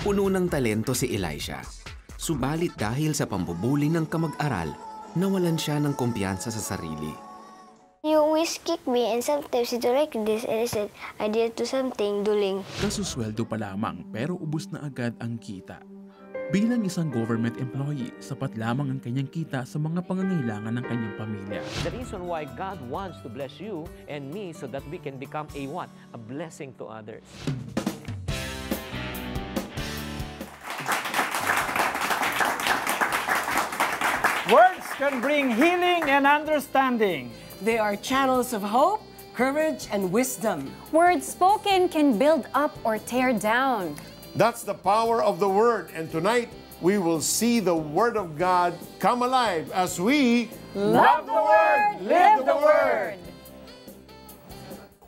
Puno ng talento si Elisha. Subalit dahil sa pambubuli ng kamag-aral, nawalan siya ng kumpiyansa sa sarili. You always kick me and sometimes you do like this and I said, I did do something, duling. Kasusweldo pa lamang pero ubos na agad ang kita. Bilang isang government employee, sapat lamang ang kanyang kita sa mga pangangailangan ng kanyang pamilya. The reason why God wants to bless you and me so that we can become a what? A blessing to others. Words can bring healing and understanding. They are channels of hope, courage, and wisdom. Words spoken can build up or tear down. That's the power of the Word. And tonight, we will see the Word of God come alive as we Love the Word, live the Word.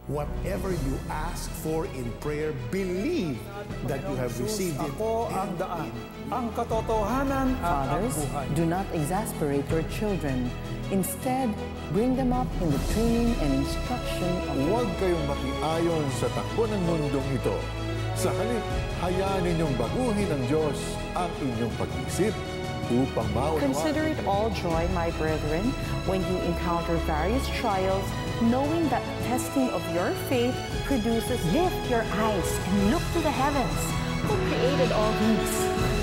Whatever you ask for in prayer, believe that you have received it. Ako ang daan, ang katotohanan at ang Fathers, buhay. do not exasperate your children. Instead, bring them up in the training and instruction of Huwag kayong makiayon sa takbo ng mundong ito. Sa halip, hayaan ninyong baguhin ng Diyos ang inyong pag-iisip upang maunawaan. Consider it all joy, my brethren, when you encounter various trials, knowing that the testing of your faith produces. Lift your eyes and look to the heavens. Who created all these?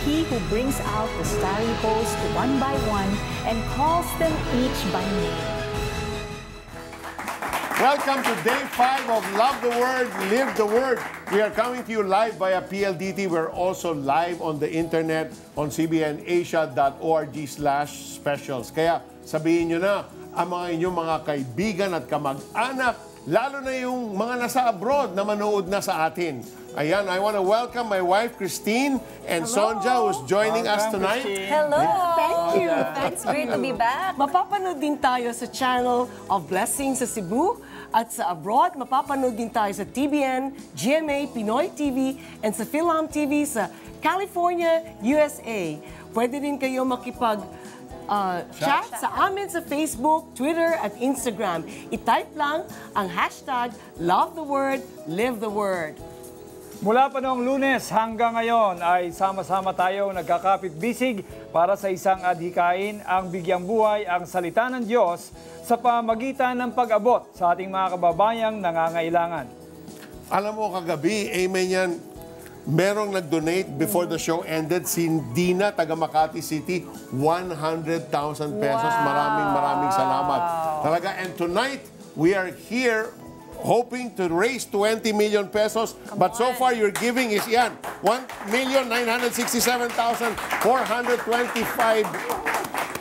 He who brings out the starry host one by one and calls them each by name. Welcome to Day 5 of Love the Word, Live the Word. We are coming to you live via PLDT. We're also live on the internet on cbnasia.org/specials. Kaya sabihin nyo na ang mga inyong mga kaibigan at kamag-anak, lalo na yung mga nasa abroad na manood na sa atin. Ayan, I want to welcome my wife, Christine, and Sonja, who's joining us tonight. Hello! Thank you! Thanks, great to be back. Mapapanood din tayo sa channel of Blessings sa Cebu at sa abroad. Mapapanood din tayo sa TBN, GMA, Pinoy TV, and sa Film TV sa California, USA. Pwede din kayo makipag chat sa amin sa Facebook, Twitter, at Instagram. I-type lang ang hashtag Love the Word, Live the Word. Mula pa noong Lunes hanggang ngayon ay sama-sama tayo nagkakapit-bisig para sa isang adhikain ang bigyang buhay ang salita ng Diyos sa pamagitan ng pag-abot sa ating mga kababayang nangangailangan. Alam mo, kagabi, amen yan, merong nag-donate before the show ended, si Dina, taga Makati City, 100,000 pesos. Maraming salamat. Talaga, and tonight, we are here hoping to raise 20 million pesos. But so far, your giving is yan, 1,967,425.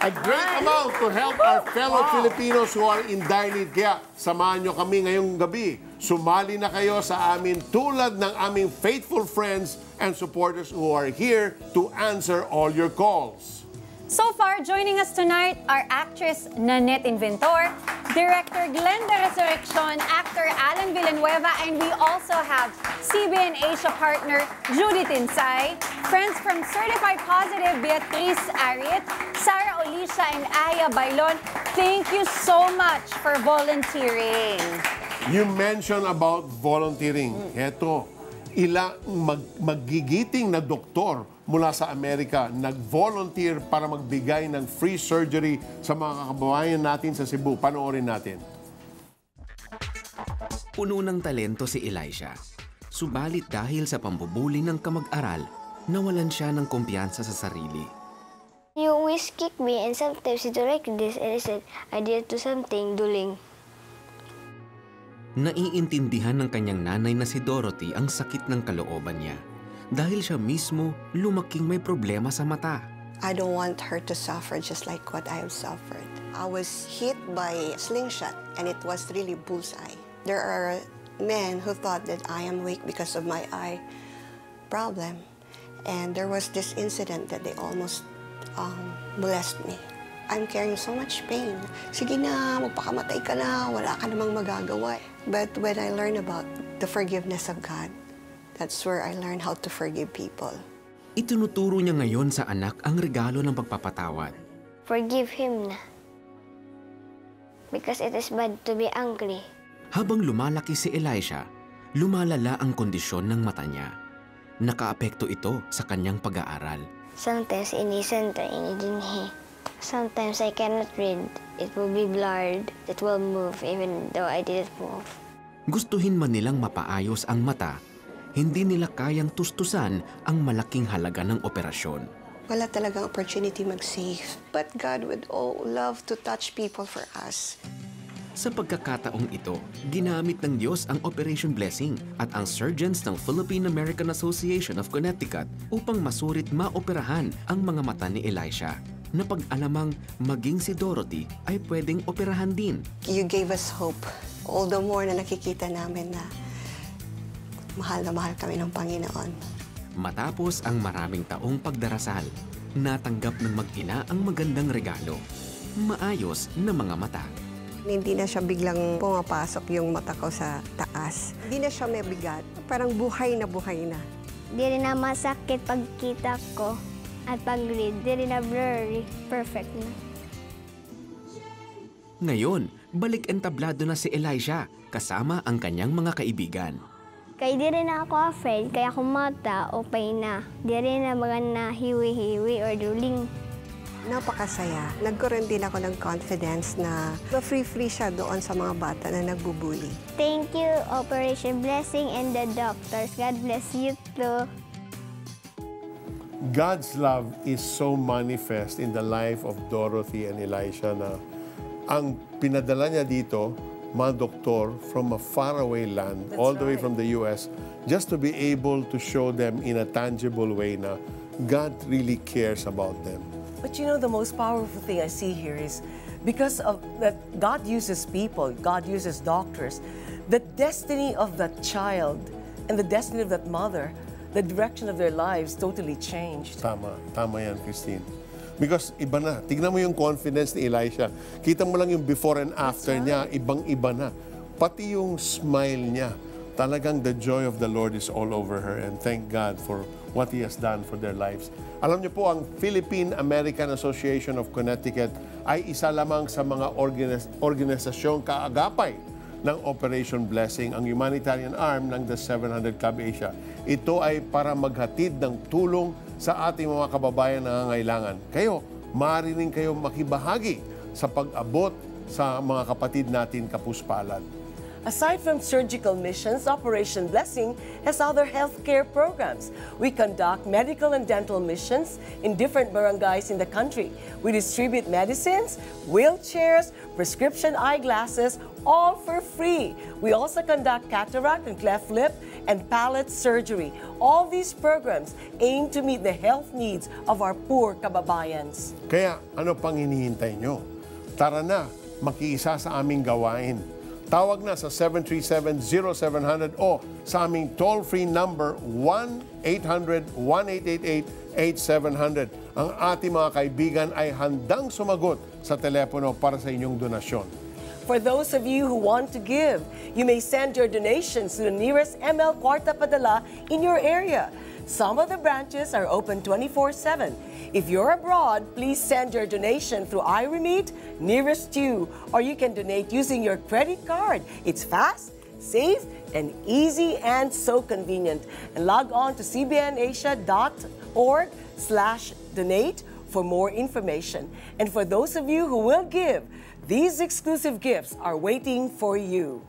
A great amount to help our fellow Filipinos who are in dire need. Kaya samahan nyo kami ngayong gabi. Sumali na kayo sa amin tulad ng aming faithful friends and supporters who are here to answer all your calls. So far, joining us tonight are actress Nanette Inventor, director Glenda Resurrection, actor Alan Villanueva, and we also have CBN Asia partner Judith Insay, friends from Certified Positive Beatrice Ariet, Sarah Olicia, and Aya Bailon. Thank you so much for volunteering. You mentioned about volunteering. Eto, ilang magigiting na doktor mula sa Amerika nag-volunteer para magbigay ng free surgery sa mga kababayan natin sa Cebu. Panoorin natin. Puno ng talento si Elisha. Subalit dahil sa pambubuli ng kamag-aral, nawalan siya ng kumpiyansa sa sarili. You always kick me and sometimes you do like this and I said, I did do something, duling. Naiintindihan ng kanyang nanay na si Dorothy ang sakit ng kalooban niya. Dahil siya mismo lumaking may problema sa mata. I don't want her to suffer just like what I have suffered. I was hit by a slingshot and it was really bullseye. There are men who thought that I am weak because of my eye problem. And there was this incident that they almost molested me. I'm carrying so much pain. Sige na, magpakamatay ka na, wala ka namang magagawa. But when I learned about the forgiveness of God, that's where I learned how to forgive people. Itinuturo niya ngayon sa anak ang regalo ng pagpapatawad. Forgive him na. Because it is bad to be angry. Habang lumalaki si Elisha, lumalala ang kondisyon ng mata niya. nakaapekto ito sa kanyang pag-aaral. Sometimes inisan tayo dinhi. Sometimes I cannot read. It will be blurred. It will move even though I didn't move. Gustuhin man nilang mapaayos ang mata, hindi nila kayang tustusan ang malaking halaga ng operasyon. Wala talagang opportunity mag-save. But God would love to touch people for us. Sa pagkakataong ito, ginamit ng Diyos ang Operation Blessing at ang surgeons ng Philippine-American Association of Connecticut upang masurit maoperahan ang mga mata ni Elisha, na pag-alamang maging si Dorothy ay pwedeng operahan din. You gave us hope. All the more na nakikita namin na mahal na mahal kami ng Panginoon. Matapos ang maraming taong pagdarasal, natanggap ng mag-ina ang magandang regalo, maayos na mga mata. Hindi na siya biglang pumapasok yung mata ko sa taas. Hindi na siya may bigat. Parang buhay na buhay na. Di rin na masakit pagkita ko at pag-read. Di rin na blurry. Perfect na. Ngayon, balik entablado na si Elisha kasama ang kanyang mga kaibigan. Kaya di rin na ako afraid, kaya kung mata, okay na. Di rin na maganda hiwi-hiwi or duling. Napakasaya. Nagkaroon din ako ng confidence na free-free siya doon sa mga bata na nagbubuli. Thank you, Operation Blessing and the doctors. God bless you too. God's love is so manifest in the life of Dorothy and Elisha na ang pinadala niya dito, mga doktor from a faraway land, all the way from the US, just to be able to show them in a tangible way na God really cares about them. But you know, the most powerful thing I see here is because of that God uses people, God uses doctors, the destiny of that child and the destiny of that mother, the direction of their lives totally changed. Tama yan, Christine. Because iba na. Tignan mo yung confidence ni Elisha. Kita mo lang yung before and after niya, ibang-iba na. Pati yung smile niya. Talagang the joy of the Lord is all over her, and thank God for what He has done for their lives. Alam niyo po, ang Philippine-American Association of Connecticut ay isa lamang sa mga organisasyong kaagapay ng Operation Blessing, ang humanitarian arm ng The 700 Club Asia. Ito ay para maghatid ng tulong sa ating mga kababayan na nangangailangan. Kayo, maaari rin kayo makibahagi sa pag-abot sa mga kapatid natin kapuspalad. Aside from surgical missions, Operation Blessing has other healthcare programs. We conduct medical and dental missions in different barangays in the country. We distribute medicines, wheelchairs, prescription eyeglasses, all for free. We also conduct cataract and cleft lip and palate surgery. All these programs aim to meet the health needs of our poor kababayans. Kaya ano pang hinihintay nyo? Tara na, makiisa sa aming gawain. Tawag na sa 737-0700 o sa aming toll-free number 1-800-1888-8700. Ang ating mga kaibigan ay handang sumagot sa telepono para sa inyong donasyon. For those of you who want to give, you may send your donations to the nearest ML Kwarta Padala in your area. Some of the branches are open 24/7. If you're abroad, please send your donation through iRemit nearest you, or you can donate using your credit card. It's fast, safe, and easy, and so convenient. And log on to cbnasia.org/donate for more information. And for those of you who will give, these exclusive gifts are waiting for you.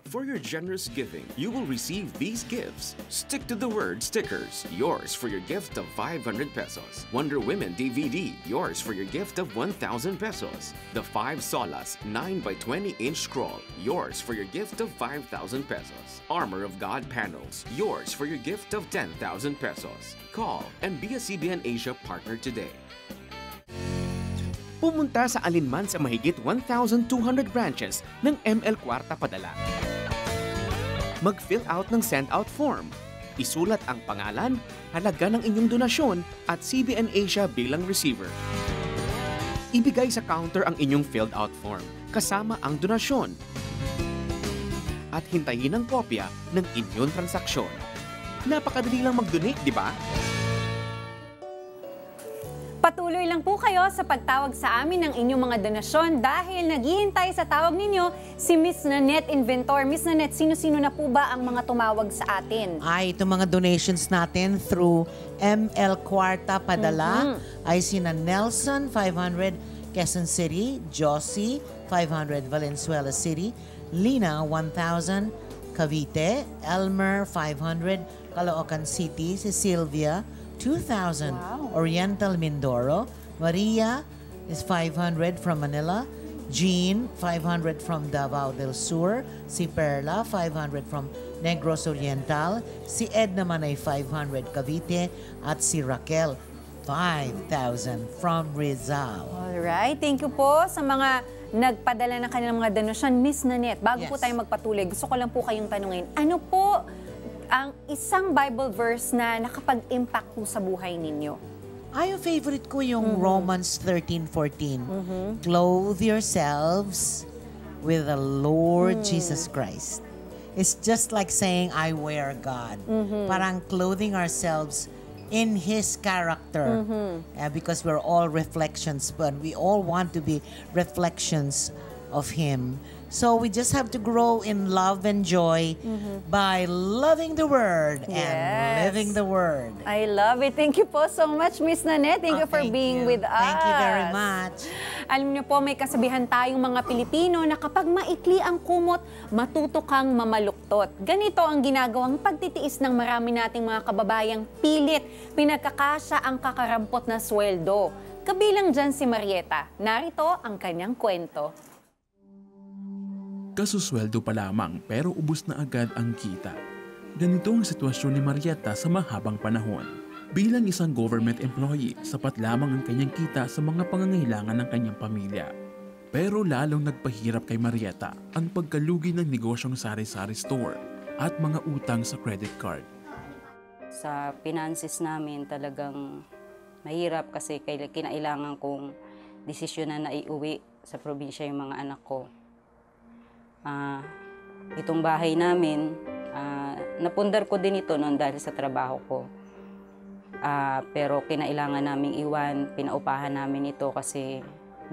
For your generous giving, you will receive these gifts. Stick to the word stickers, yours for your gift of 500 pesos. Wonder Women DVD, yours for your gift of 1,000 pesos. The 5 Solas 9x20-inch scroll, yours for your gift of 5,000 pesos. Armor of God panels, yours for your gift of 10,000 pesos. Call and be a CBN Asia partner today. Pumunta sa alinman sa mahigit 1,200 branches ng ML Kwarta Padala. Mag-fill out ng send-out form. Isulat ang pangalan, halaga ng inyong donasyon at CBN Asia bilang receiver. Ibigay sa counter ang inyong filled out form kasama ang donasyon. At hintayin ang kopya ng inyong transaksyon. Napakadali lang mag-donate, di ba? Patuloy lang po kayo sa pagtawag sa amin ng inyong mga donasyon dahil naghihintay sa tawag ninyo si Miss Nanette Inventor. Miss Nanette, sino-sino na po ba ang mga tumawag sa atin? Ay, itong mga donations natin through ML Cuarta padala ay sina Nelson, 500, Quezon City, Josie, 500, Valenzuela City, Lina, 1,000, Cavite, Elmer, 500, Caloocan City, si Sylvia, 2,000, Oriental Mindoro, Maria is 500 from Manila, Jean, 500 from Davao del Sur, si Perla, 500 from Negros Oriental, si Ed naman ay 500 Cavite, at si Raquel, 5,000 from Rizal. Alright, thank you po sa mga nagpadala ng kanilang mga donasyon. Miss Nanette, bago po tayo magpatuloy, gusto ko lang po kayong tanungin, ano po ang isang Bible verse na nakapag-impact po sa buhay ninyo? Ay, yung favorite ko yung Romans 13:14. Clothe yourselves with the Lord Jesus Christ. It's just like saying, I wear God. Parang clothing ourselves in His character. Because we're all reflections, but we all want to be reflections of Him. So we just have to grow in love and joy by loving the Word and living the Word. I love it. Thank you po so much, Miss Nanette. Thank you for being with us. Thank you very much. Alam niyo po, may kasabihan tayong mga Pilipino na kapag maikli ang kumot, matuto kang mamaluktot. Ganito ang ginagawang pagtitiis ng marami nating mga kababayang pilit, pinagkakasya ang kakarampot na sweldo. Kabilang dyan si Marieta. Narito ang kanyang kwento. Kasusweldo pa lamang pero ubos na agad ang kita. Ganito ang sitwasyon ni Marieta sa mahabang panahon. Bilang isang government employee, sapat lamang ang kanyang kita sa mga pangangailangan ng kanyang pamilya. Pero lalong nagpahirap kay Marieta ang pagkalugi ng negosyong sari-sari store at mga utang sa credit card. Sa finances namin talagang mahirap kasi kinailangan kong desisyonan na iuwi sa probinsya yung mga anak ko. Itong bahay namin, napundar ko din ito noon dahil sa trabaho ko. Pero kinailangan naming iwan, pinaupahan namin ito kasi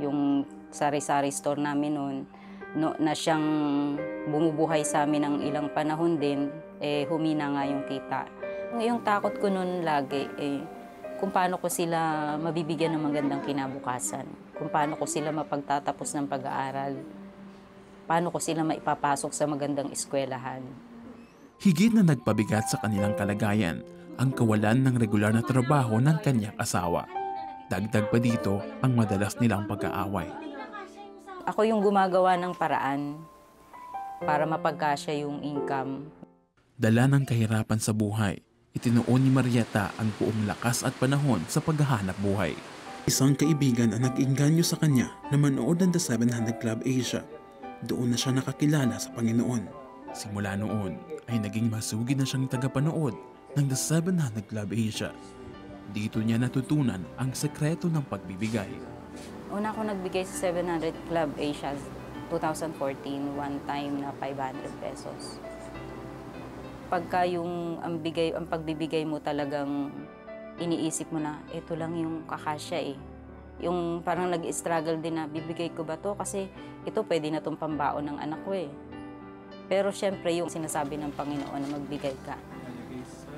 yung sari-sari store namin noon, na siyang bumubuhay sa amin ng ilang panahon din, humina nga yung kita. Yung takot ko noon lagi, kung paano ko sila mabibigyan ng magandang kinabukasan, kung paano ko sila mapagtatapos ng pag-aaral, paano ko sila maipapasok sa magandang eskwelahan. Higit na nagpabigat sa kanilang kalagayan ang kawalan ng regular na trabaho ng kanyang asawa. Dagdag pa dito ang madalas nilang pag-aaway. Ako yung gumagawa ng paraan para mapagkasya yung income. Dala ng kahirapan sa buhay, itinuon ni Marieta ang buong lakas at panahon sa paghahanap buhay. Isang kaibigan ang nag-inganyo sa kanya na manood ng The 700 Club Asia. Doon na siya nakakilala sa Panginoon. Simula noon ay naging masugid na siyang tagapanood ng The 700 Club Asia. Dito niya natutunan ang sekreto ng pagbibigay. Una ako nagbigay sa 700 Club Asia 2014, one time na 500 pesos. Pagka ang pagbibigay mo talagang iniisip mo na, ito lang yung kakasya Yung parang nag-struggle din na, bibigay ko ba to? Kasi ito pwede na itong pambaon ng anak ko Pero syempre yung sinasabi ng Panginoon na magbigay ka.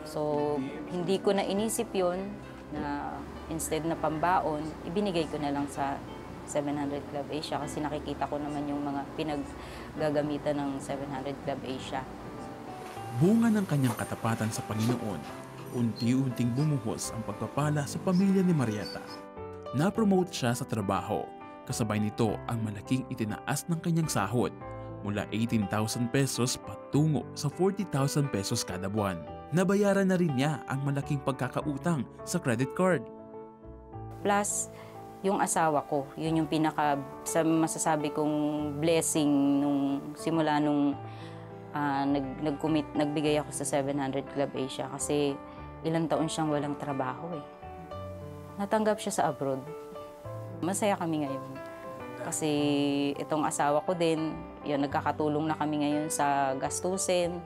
So, hindi ko na inisip yun na instead na pambaon, ibinigay ko na lang sa 700 Club Asia kasi nakikita ko naman yung mga pinaggagamitan ng 700 Club Asia. Bunga ng kanyang katapatan sa Panginoon, unti-unting bumuhos ang pagpapala sa pamilya ni Marieta. Na-promote siya sa trabaho, kasabay nito ang malaking itinaas ng kanyang sahod mula 18,000 pesos patungo sa 40,000 pesos kada buwan. Nabayaran na rin niya ang malaking pagkakautang sa credit card. Plus, yung asawa ko, yun yung masasabi kong blessing simula nung nagbigay ako sa 700 Club Asia kasi ilang taon siyang walang trabaho Natanggap siya sa abroad. Masaya kami ngayon. Kasi itong asawa ko din, nagkakatulong na kami ngayon sa gastusin,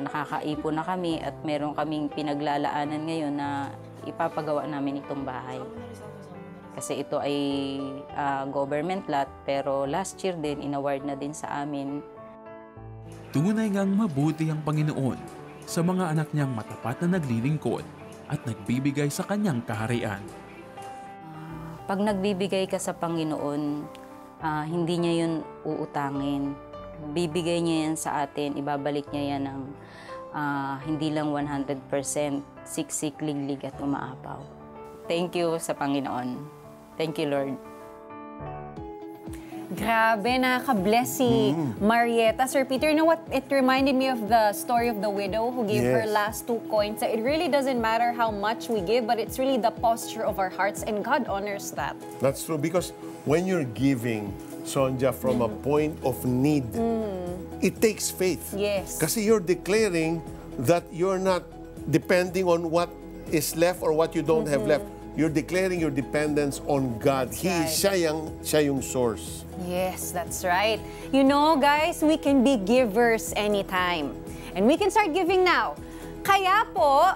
nakakaipon na kami at meron kaming pinaglalaanan ngayon na ipapagawa namin itong bahay. Kasi ito ay government lot, pero last year din, inaward na din sa amin. Tunay ngang mabuti ang Panginoon sa mga anak niyang matapat na naglilingkod at nagbibigay sa kanyang kaharian. Pag nagbibigay ka sa Panginoon, hindi niya yun uutangin. Bibigay niya yan sa atin, ibabalik niya yan ng hindi lang 100%, siksik, liglig at umaapaw. Thank you sa Panginoon. Thank you, Lord. Grabe, nakaka-bless si Marietta. Sir Peter, you know what? It reminded me of the story of the widow who gave her last 2 coins. It really doesn't matter how much we give, but it's really the posture of our hearts, and God honors that. That's true, because when you're giving, Sonja, from a point of need, it takes faith. Yes. Kasi you're declaring that you're not depending on what is left or what you don't have left. You're declaring your dependence on God. Siya yung source. Yes, that's right. You know, guys, we can be givers anytime. And we can start giving now. Kaya po,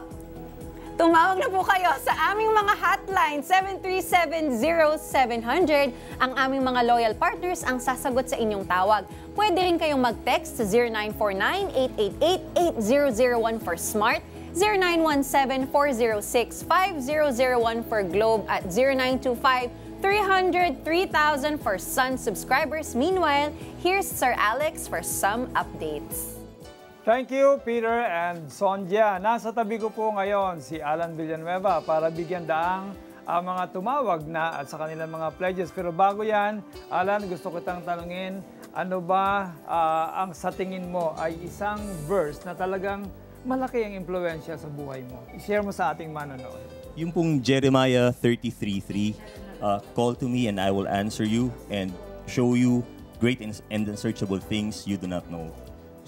tumawag na po kayo sa aming mga hotline, 737-0700. Ang aming mga loyal partners ang sasagot sa inyong tawag. Pwede rin kayong mag-text sa 0949-888-8001 for Smart, 0917-406-5001 for Globe at 0925-300-3000 for Sun subscribers. Meanwhile, here's Sir Alex for some updates. Thank you, Peter and Sonja. Nasa tabi ko po ngayon si Alan Villanueva para bigyan daang ang mga tumawag na at sa kanilang mga pledges. Pero bago yan, Alan, gusto ko kitang tanungin, ano ba ang sa tingin mo ay isang verse na talagang malaki ang impluwensya sa buhay mo? I-share mo sa ating manonood. Yung pong Jeremiah 33:3, call to me and I will answer you and show you great and unsearchable things you do not know.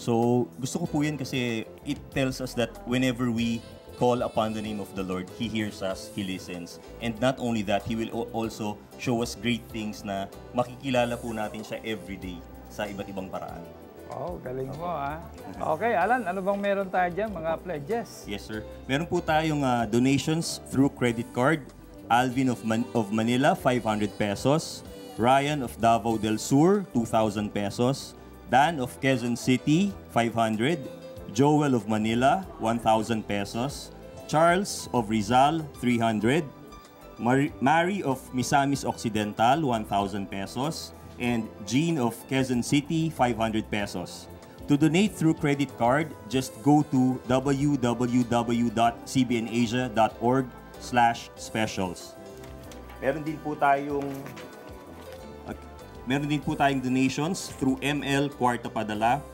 So, gusto ko po yan kasi it tells us that whenever we call upon the name of the Lord, He hears us, He listens. And not only that, He will also show us great things na makikilala po natin siya everyday sa iba't ibang paraan. Oh, galing mo ha. Okay, Alan, ano bang meron tayo dyan, mga pledges? Yes, sir. Meron po tayong donations through credit card. Alvin of Manila, 500 pesos. Ryan of Davao del Sur, 2,000 pesos. Dan of Quezon City, 500. Joel of Manila, 1,000 pesos. Charles of Rizal, 300. Mary of Misamis Occidental, 1,000 pesos. And Jean of Quezon City, 500 pesos. To donate through credit card, just go to www.cbnasia.org/specials. Meron din po tayong donations through ML Kwarta Padala,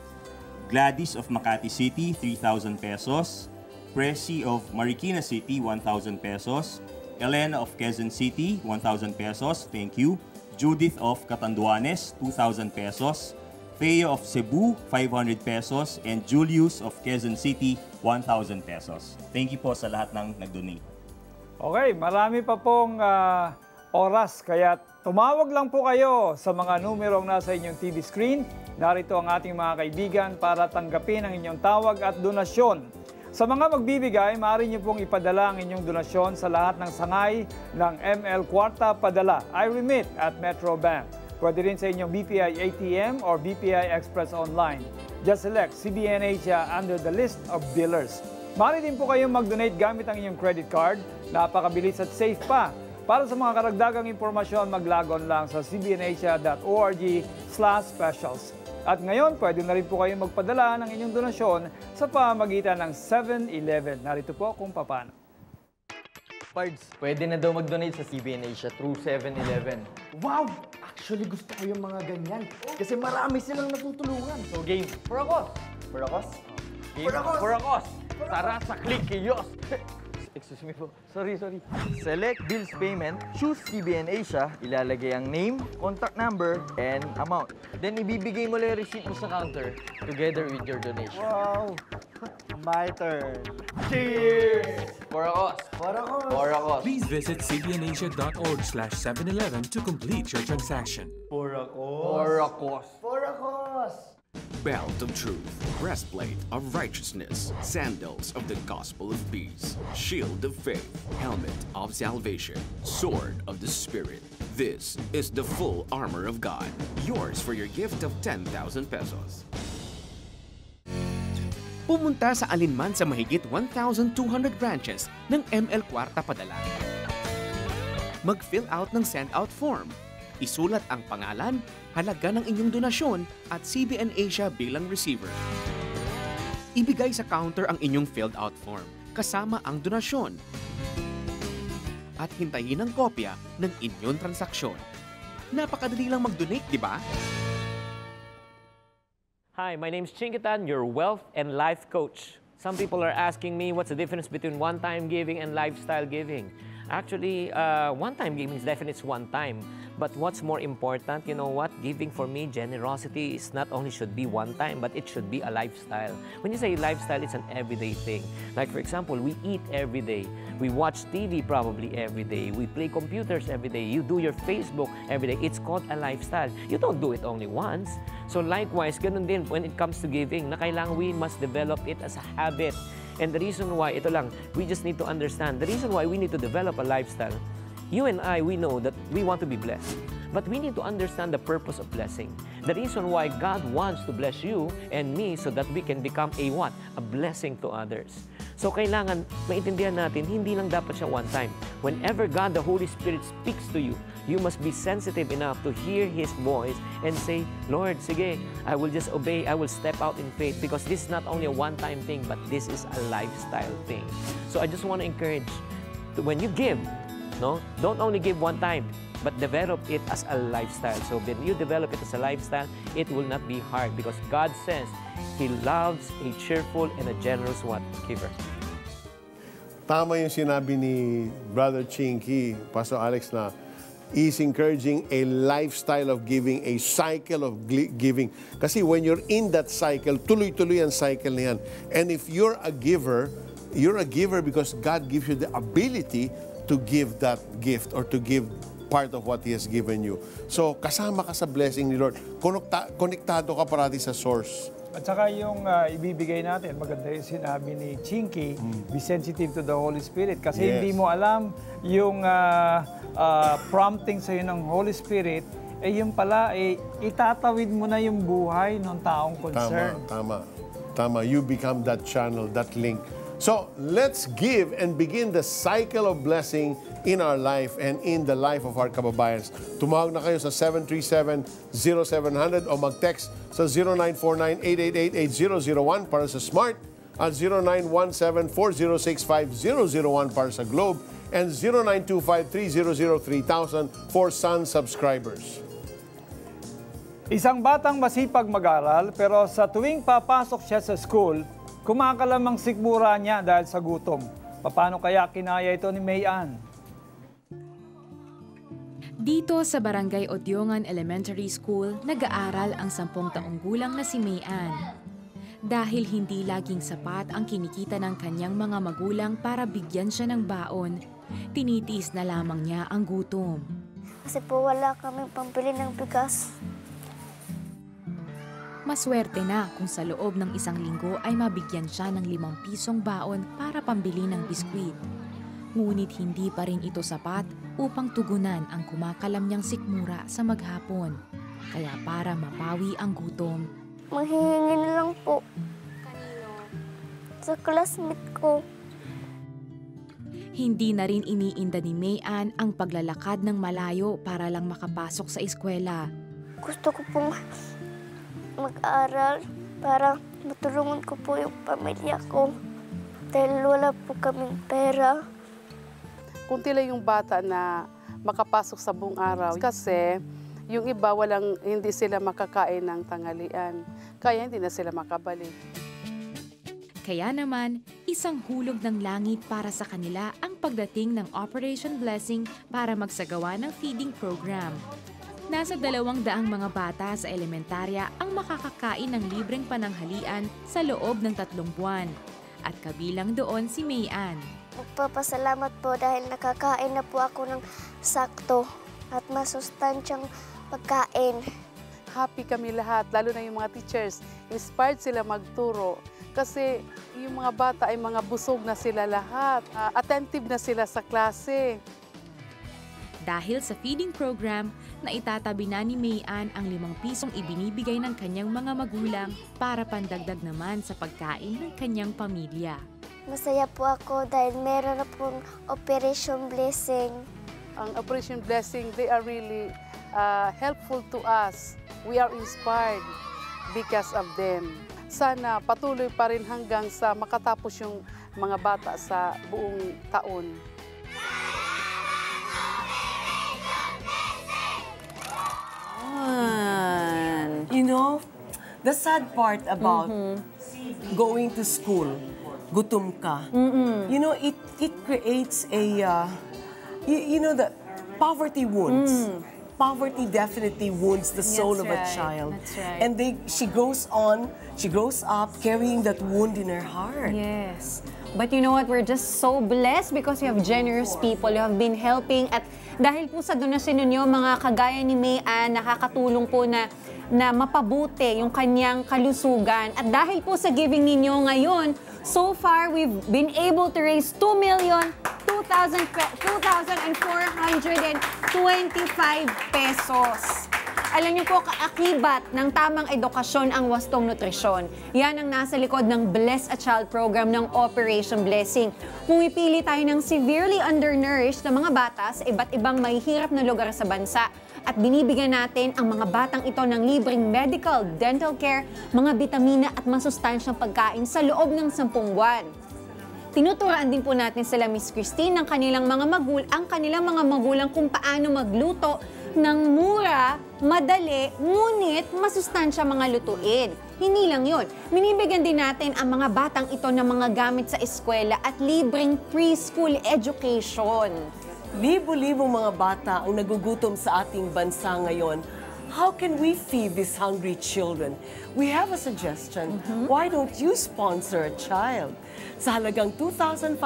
Gladys of Makati City, 3,000 pesos, Presi of Marikina City, 1,000 pesos, Elena of Quezon City, 1,000 pesos, thank you. Judith of Catanduanes, 2,000 pesos. Feo of Cebu, 500 pesos. And Julius of Quezon City, 1,000 pesos. Thank you po sa lahat ng nag-donate. Okay, marami pa pong oras, kaya tumawag lang po kayo sa mga numerong nasa inyong TV screen. Narito ang ating mga kaibigan para tanggapin ang inyong tawag at donasyon. Sa mga magbibigay, maaari niyo pong ipadala ang inyong donasyon sa lahat ng sangay ng ML Kwarta Padala, iRemit at Metro Bank. Pwede rin sa inyong BPI ATM or BPI Express Online. Just select CBN Asia under the list of billers. Maaari din po kayong mag-donate gamit ang inyong credit card. Napakabilis at safe pa. Para sa mga karagdagang impormasyon, mag-log-on lang sa cbnasia.org/specials. At ngayon, pwede na rin po kayong magpadala ng inyong donasyon sa pamamagitan ng 7-Eleven. Narito po kung paano. Pards, pwede na daw mag-donate sa CBN Asia through 7-Eleven. Wow! Actually, gusto ko yung mga ganyan. Kasi marami silang natutulungan. So, game. Purakos! Purakos? Game. Purakos! Tara sa Click Kiosk! Excuse me po. Sorry. Select Bills Payment, choose CBN Asia, ilalagay ang name, contact number, and amount. Then, ibibigay mo lang yung receipt mo sa counter together with your donation. Wow! My turn. Cheers! Purakos! Purakos! Please visit cbnasia.org/711 to complete your transaction. Purakos! Purakos! Purakos! belt of truth, breastplate of righteousness, sandals of the gospel of peace, shield of faith, helmet of salvation, sword of the Spirit. This is the full armor of God, yours for your gift of 10,000 pesos. Pumunta sa alinman sa mahigit 1,200 branches ng ML Kwarta Padala. Mag-fill out ng send-out form. Isulat ang pangalan, halaga ng inyong donasyon at CBN Asia bilang receiver. Ibigay sa counter ang inyong filled out form kasama ang donasyon. At hintayin ang kopya ng inyong transaksyon. Napakadali lang mag-donate, di ba? Hi, my name is Chingitan, your wealth and life coach. Some people are asking me what's the difference between one-time giving and lifestyle giving. Actually, one-time giving is definitely one time. But what's more important, you know what? Giving for me, generosity is not only should be one time, but it should be a lifestyle. When you say lifestyle, it's an everyday thing. Like for example, we eat every day. We watch TV probably every day. We play computers every day. You do your Facebook every day. It's called a lifestyle. You don't do it only once. So likewise, ganun din when it comes to giving, na kailangan we must develop it as a habit. And the reason why, ito lang, we just need to understand, the reason why we need to develop a lifestyle, you and I, we know that we want to be blessed. But we need to understand the purpose of blessing. The reason why God wants to bless you and me so that we can become a what? A blessing to others. So kailangan maintindihan natin, hindi lang dapat siya one time. Whenever God, the Holy Spirit speaks to you, you must be sensitive enough to hear His voice and say, Lord, sige, I will just obey, I will step out in faith because this is not only a one-time thing, but this is a lifestyle thing. So I just want to encourage, when you give, no, don't only give one time, but develop it as a lifestyle. So when you develop it as a lifestyle, it will not be hard because God says He loves a cheerful and a generous what? Giver. Tama yung sinabi ni Brother Chinky, Pastor Alex, na is encouraging a lifestyle of giving, a cycle of giving. Kasi when you're in that cycle, tuloy-tuloy ang cycle na yan. And if you're a giver because God gives you the ability to give that gift or to give part of what He has given you. So, kasama ka sa blessing ni Lord. Konektado ka parati sa source. At saka yung ibibigay natin, maganda yung sinabi ni Chinky, be sensitive to the Holy Spirit. Kasi hindi mo alam yung prompting sa'yo ng Holy Spirit, yung pala, itatawid mo na yung buhay ng taong concerned. Tama. You become that channel, that link. So, let's give and begin the cycle of blessing in our life and in the life of our kababayans. Tumawag na kayo sa 737-0700 o mag-text sa 0949-888-8001 para sa Smart at 0917-4065-001 para sa Globe and 0925-300-3000 for Sun subscribers. Isang batang masipag mag-aral pero sa tuwing papasok siya sa school, kumakalamang sikmura niya dahil sa gutom. Paano kaya kinaya ito ni May Ann? Dito sa Barangay Odyongan Elementary School, nag-aaral ang 10 taong gulang na si May Ann. Dahil hindi laging sapat ang kinikita ng kanyang mga magulang para bigyan siya ng baon, tinitiis na lamang niya ang gutom. Kasi po wala kaming pambili ng bigas. Maswerte na kung sa loob ng 1 linggo ay mabigyan siya ng 5 pisong baon para pambili ng biskwit. Ngunit hindi pa rin ito sapat upang tugunan ang kumakalam niyang sikmura sa maghapon. Kaya para mapawi ang gutom, manghihingi na lang po. Sa classmate ko. Hindi na rin iniinda ni May Ann ang paglalakad ng malayo para lang makapasok sa eskwela. Gusto ko pong mag-aral para matulungan ko po yung pamilya ko. Dahil wala po kaming pera. Kunti lang yung bata na makapasok sa buong araw kasi yung iba hindi sila makakain ng tanghalian. Kaya hindi na sila makabalik. Kaya naman, isang hulog ng langit para sa kanila ang pagdating ng Operation Blessing para magsagawa ng feeding program. Nasa 200 mga bata sa elementarya ang makakakain ng libreng pananghalian sa loob ng 3 buwan. At kabilang doon si May Ann. Magpapasalamat po dahil nakakain na po ako ng sakto at masustansyang pagkain. happy kami lahat, lalo na yung mga teachers. Inspired sila magturo. Kasi yung mga bata ay mga busog na sila lahat. Attentive na sila sa klase. Dahil sa feeding program, na itatabi na ni Mayan ang 5 pisong ibinibigay ng kanyang mga magulang para pandagdag naman sa pagkain ng kanyang pamilya. Masaya po ako dahil meron na pong Operation Blessing. Ang Operation Blessing, they are really helpful to us. We are inspired because of them. Sana patuloy pa rin hanggang sa makatapos yung mga bata sa buong taon. You know, the sad part about going to school, gutom ka. You know, it creates a, you know, the poverty wounds. Poverty definitely wounds the soul of a child. That's right. And she grows up carrying that wound in her heart. Yes. But you know what? We're just so blessed because you have generous people. You have been helping at dahil po sa donasyon ninyo, mga kagaya ni Mayan, nakakatulong po na mapabuti yung kanyang kalusugan. At dahil po sa giving ninyo ngayon, so far we've been able to raise 2,425 pesos. Alam niyo po, kaakibat ng tamang edukasyon ang wastong nutrisyon. Yan ang nasa likod ng Bless a Child program ng Operation Blessing. Pumipili tayo ng severely undernourished na mga bata sa iba't ibang mahihirap na lugar sa bansa. At binibigyan natin ang mga batang ito ng libreng medical, dental care, mga bitamina at masustansyang pagkain sa loob ng 10 buwan. Tinuturuan din po natin sila, Miss Christine, ng kanilang mga magulang kung paano magluto ng mura, madali, ngunit masustansya mga lutuin. Hindi lang yun. Binibigyan din natin ang mga batang ito ng mga gamit sa eskwela at libreng preschool education. Libo-libong mga bata ang nagugutom sa ating bansa ngayon. How can we feed these hungry children? We have a suggestion. Why don't you sponsor a child? Sa halagang 2,500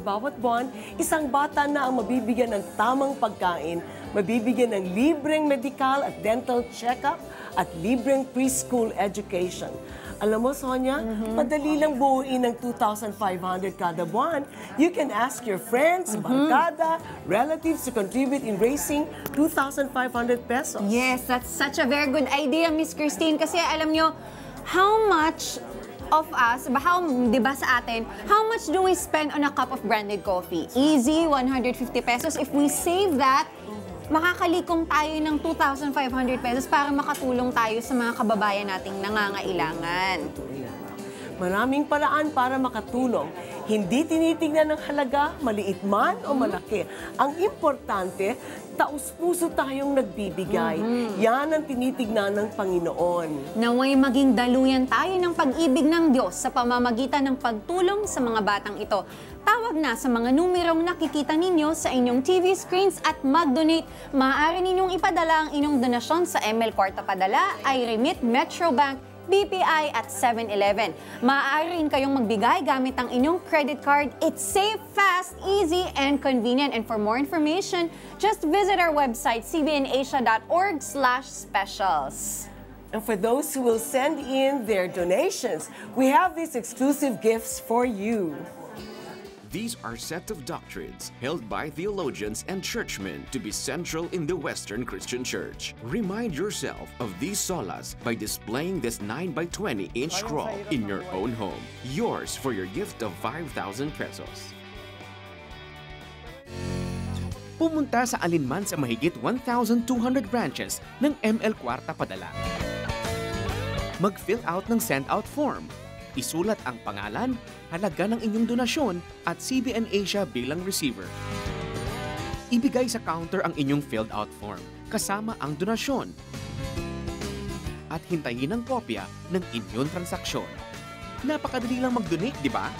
bawat buwan, isang bata na ang mabibigyan ng tamang pagkain, mabibigyan ng libreng medical at dental check-up at libreng preschool education. Alam mo, Sonia, madali lang buuin ng 2,500 kada buwan. You can ask your friends, barkada, relatives to contribute in raising 2,500 pesos. Yes, that's such a very good idea, Miss Christine. Kasi alam nyo, how much of us, di ba sa atin, how much do we spend on a cup of branded coffee? Easy, 150 pesos. If we save that, makakalikom tayo ng 2,500 pesos para makatulong tayo sa mga kababayan nating nangangailangan. Maraming paraan para makatulong. Hindi tinitingnan ng halaga, maliit man o malaki. Ang importante, taus-puso tayong nagbibigay. Yan ang tinitignan ng Panginoon. Naway maging daluyan tayo ng pag-ibig ng Diyos sa pamamagitan ng pagtulong sa mga batang ito. Tawag na sa mga numerong nakikita ninyo sa inyong TV screens at mag-donate. Maaari ninyong ipadala ang inyong donasyon sa ML Kwarta Padala, iRemit, Metrobank, BPI at 7-Eleven. Maaari rin kayong magbigay gamit ang inyong credit card. It's safe, fast, easy, and convenient. And for more information, just visit our website, cbnasia.org/specials. And for those who will send in their donations, we have these exclusive gifts for you. These are set of doctrines held by theologians and churchmen to be central in the Western Christian Church. Remind yourself of these solas by displaying this 9x20-inch scroll in your own home. Yours for your gift of 5,000 pesos. Pumunta sa alinman sa mahigit 1,200 branches ng ML Kwarta Padala. Mag-fill out ng send-out form. Isulat ang pangalan, halaga ng inyong donasyon at CBN Asia bilang receiver. Ibigay sa counter ang inyong filled out form kasama ang donasyon. At hintayin ang kopya ng inyong transaksyon. Napakadali lang mag-donate, di ba?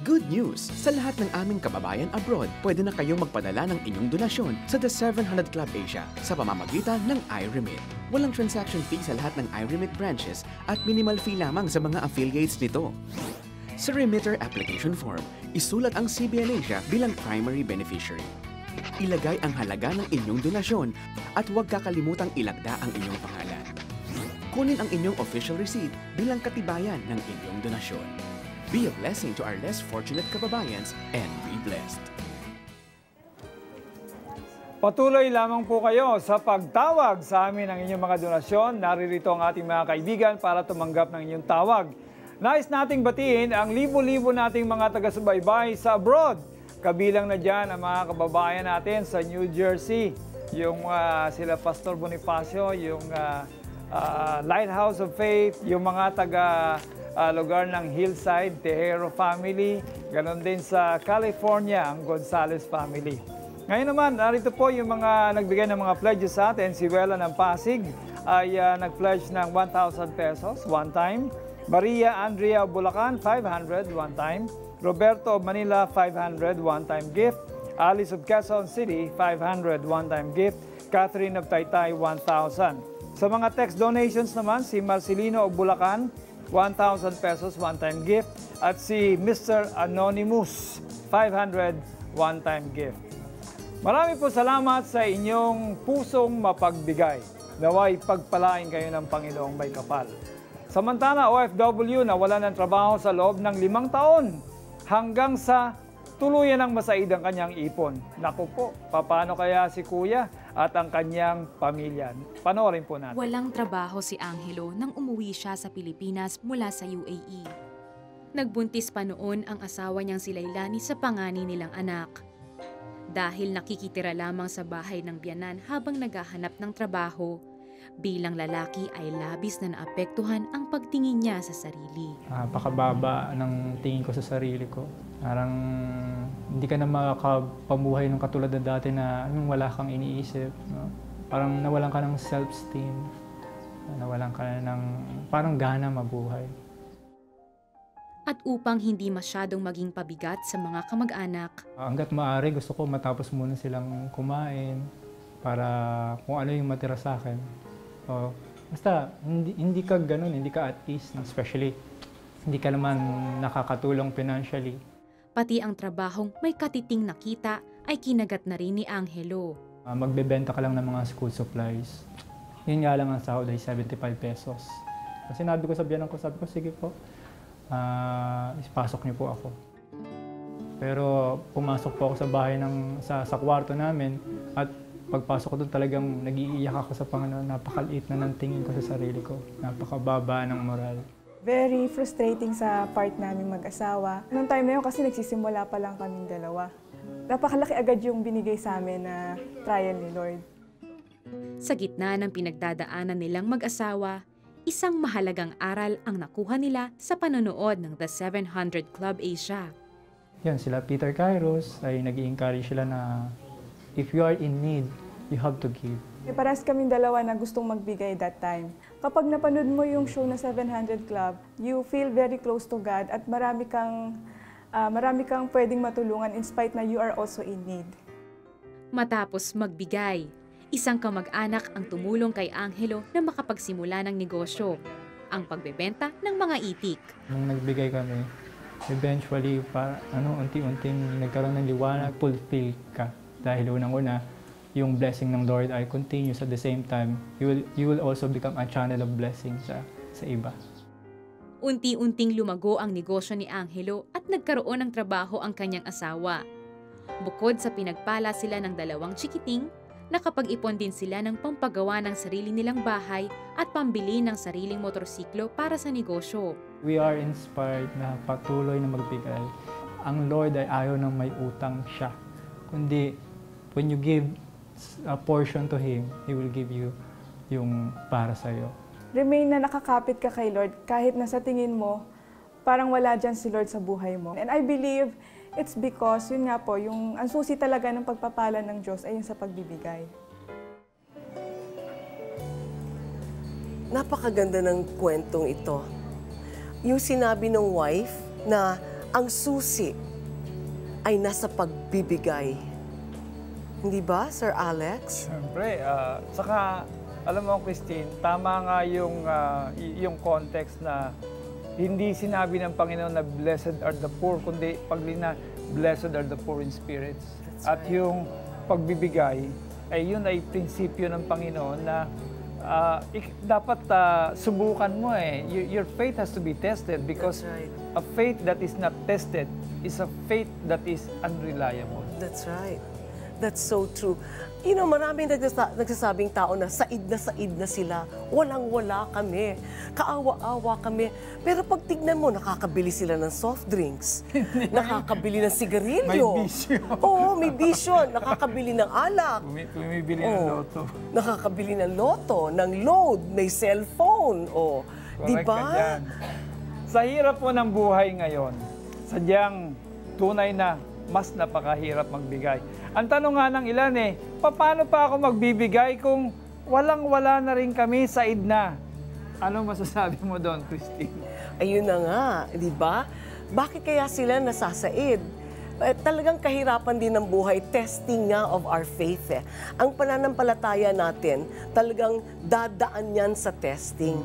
Good news! Sa lahat ng aming kababayan abroad, pwede na kayong magpadala ng inyong donasyon sa The 700 Club Asia sa pamamagitan ng iRemit. Walang transaction fee sa lahat ng iRemit branches at minimal fee lamang sa mga affiliates nito. Sa remitter application form, isulat ang CBN Asia bilang primary beneficiary. Ilagay ang halaga ng inyong donasyon at huwag kakalimutang ilagda ang inyong pangalan. Kunin ang inyong official receipt bilang katibayan ng inyong donasyon. Be a blessing to our less fortunate kababayans and be blessed. Patuloy lamang po kayo sa pagtawag sa amin ng inyong mga donasyon. Naririto ang ating mga kaibigan para tumanggap ng inyong tawag. Nais nating batiin ang libo-libo nating mga taga-subaybay sa abroad. Kabilang na dyan ang mga kababayan natin sa New Jersey, yung sila Pastor Bonifacio, yung Lighthouse of Faith, yung mga lugar ng Hillside, Tejero family, ganon din sa California, ang Gonzales family. Ngayon naman, narito po yung mga nagbigay ng mga pledges sa atin. Si Wela ng Pasig ay nag-pledge ng 1,000 pesos one time. Maria Andrea Bulacan, 500 one time. Roberto of Manila, 500 one-time gift. Alice of Quezon City, 500 one-time gift. Catherine of Taytay, 1,000. Sa mga text donations naman, si Marcelino of Bulacan, 1,000 pesos one-time gift. At si Mr. Anonymous, 500 one-time gift. Marami po salamat sa inyong pusong mapagbigay. Naway pagpalain kayo ng Panginoong may kapal. Samantala, OFW na wala ng trabaho sa loob ng 5 taon hanggang sa tuluyan ng masaid ang kanyang ipon. Naku po, paano kaya si Kuya at ang kanyang pamilya? Panoorin po natin. Walang trabaho si Angelo nang umuwi siya sa Pilipinas mula sa UAE. Nagbuntis pa noon ang asawa niyang si Lailani sa pangani nilang anak. Dahil nakikitira lamang sa bahay ng biyanan habang naghahanap ng trabaho, bilang lalaki ay labis na naapektuhan ang pagtingin niya sa sarili. Napakababa ng tingin ko sa sarili ko. Parang hindi ka na makapamuhay ng katulad na dati na wala kang iniisip. No? Parang nawalan ka ng self-esteem. Nawalan ka na ng parang gana mabuhay. At upang hindi masyadong maging pabigat sa mga kamag-anak, hanggat maaari gusto ko matapos muna silang kumain para kung ano yung matira sa akin. Basta hindi ka ganun, hindi ka at ease, especially hindi ka naman nakakatulong financially. Pati ang trabahong may katiting na kita ay kinagat na rin ni Angelo. Magbebenta ka lang ng mga school supplies. Yun nga lang ang sahod ay 75 pesos. Kasi sinabi ko sa biyanan ko, sabi ko, sige po, ipasok niyo po ako. Pero pumasok po ako sa bahay sa kwarto namin at pagpasok ko doon talagang nag-iiyak ako sa Panginoon. Napakaliit na ng tingin ko sa sarili ko. Napakababa ng moral. Very frustrating sa part namin mag-asawa. Noong time na yun kasi nagsisimula pa lang kaming dalawa. Napakalaki agad yung binigay sa amin na trial ni Lord. Sa gitna ng pinagdadaanan nilang mag-asawa, isang mahalagang aral ang nakuha nila sa panonood ng The 700 Club Asia. Yan, sila Peter Kairos ay nag-i-encourage sila na if you are in need, you have to give. Parehas kaming dalawa na gustong magbigay that time. Kapag napanood mo yung show na 700 Club, you feel very close to God at marami kang pwedeng matulungan in spite na you are also in need. Matapos magbigay, isang kamag-anak ang tumulong kay Angelo na makapagsimula ng negosyo, ang pagbebenta ng mga itik. Nung nagbigay kami, eventually, unti-unting nagkaroon ng liwanag, fulfill ka. Dahil unang-una, yung blessing ng Lord ay continuous at the same time, you will also become a channel of blessing sa iba. Unti-unting lumago ang negosyo ni Angelo at nagkaroon ng trabaho ang kanyang asawa. Bukod sa pinagpala sila ng 2 chikiting, nakapag-ipon din sila ng pampagawa ng sarili nilang bahay at pambili ng sariling motorsiklo para sa negosyo. We are inspired na patuloy na magbigay. Ang Lord ay ayaw ng may utang siya. Kundi, when you give a portion to Him, He will give you yung para sa'yo. Remain na nakakapit ka kay Lord kahit na sa tingin mo, parang wala dyan si Lord sa buhay mo. And I believe it's because, yun nga po, yung ang susi talaga ng pagpapala ng Diyos ay yung sa pagbibigay. Napakaganda ng kwentong ito. Yung sinabi ng wife na ang susi ay nasa pagbibigay. Hindi ba, Sir Alex? Siyempre. Saka, alam mo, Christine, tama nga yung context na hindi sinabi ng Panginoon na blessed are the poor, kundi paglina, blessed are the poor in spirits. At yung pagbibigay, yun ay prinsipyo ng Panginoon na dapat subukan mo Your faith has to be tested because a faith that is not tested is a faith that is unreliable. That's right. That's so true. You know, maraming nagsasabing tao na said na sila. Walang-wala kami. Kaawa-awa kami. Pero pag tignan mo, nakakabili sila ng soft drinks. Nakakabili ng sigarilyo. May bisyo. Oo, may bisyo. Nakakabili ng alak. Bumibili ng loto. Nakakabili ng loto, ng load, may cellphone. Di ba? Sa hirap po ng buhay ngayon, sadyang tunay na mas napakahirap magbigay. Ang tanong nga ng ilan paano pa ako magbibigay kung walang-wala na rin kami sa idna? Ano masasabi mo doon, Christine? Ayun na nga, di ba? Bakit kaya sila nasasaid? Talagang kahirapan din ng buhay, testing nga of our faith. Ang pananampalataya natin, talagang dadaan yan sa testing.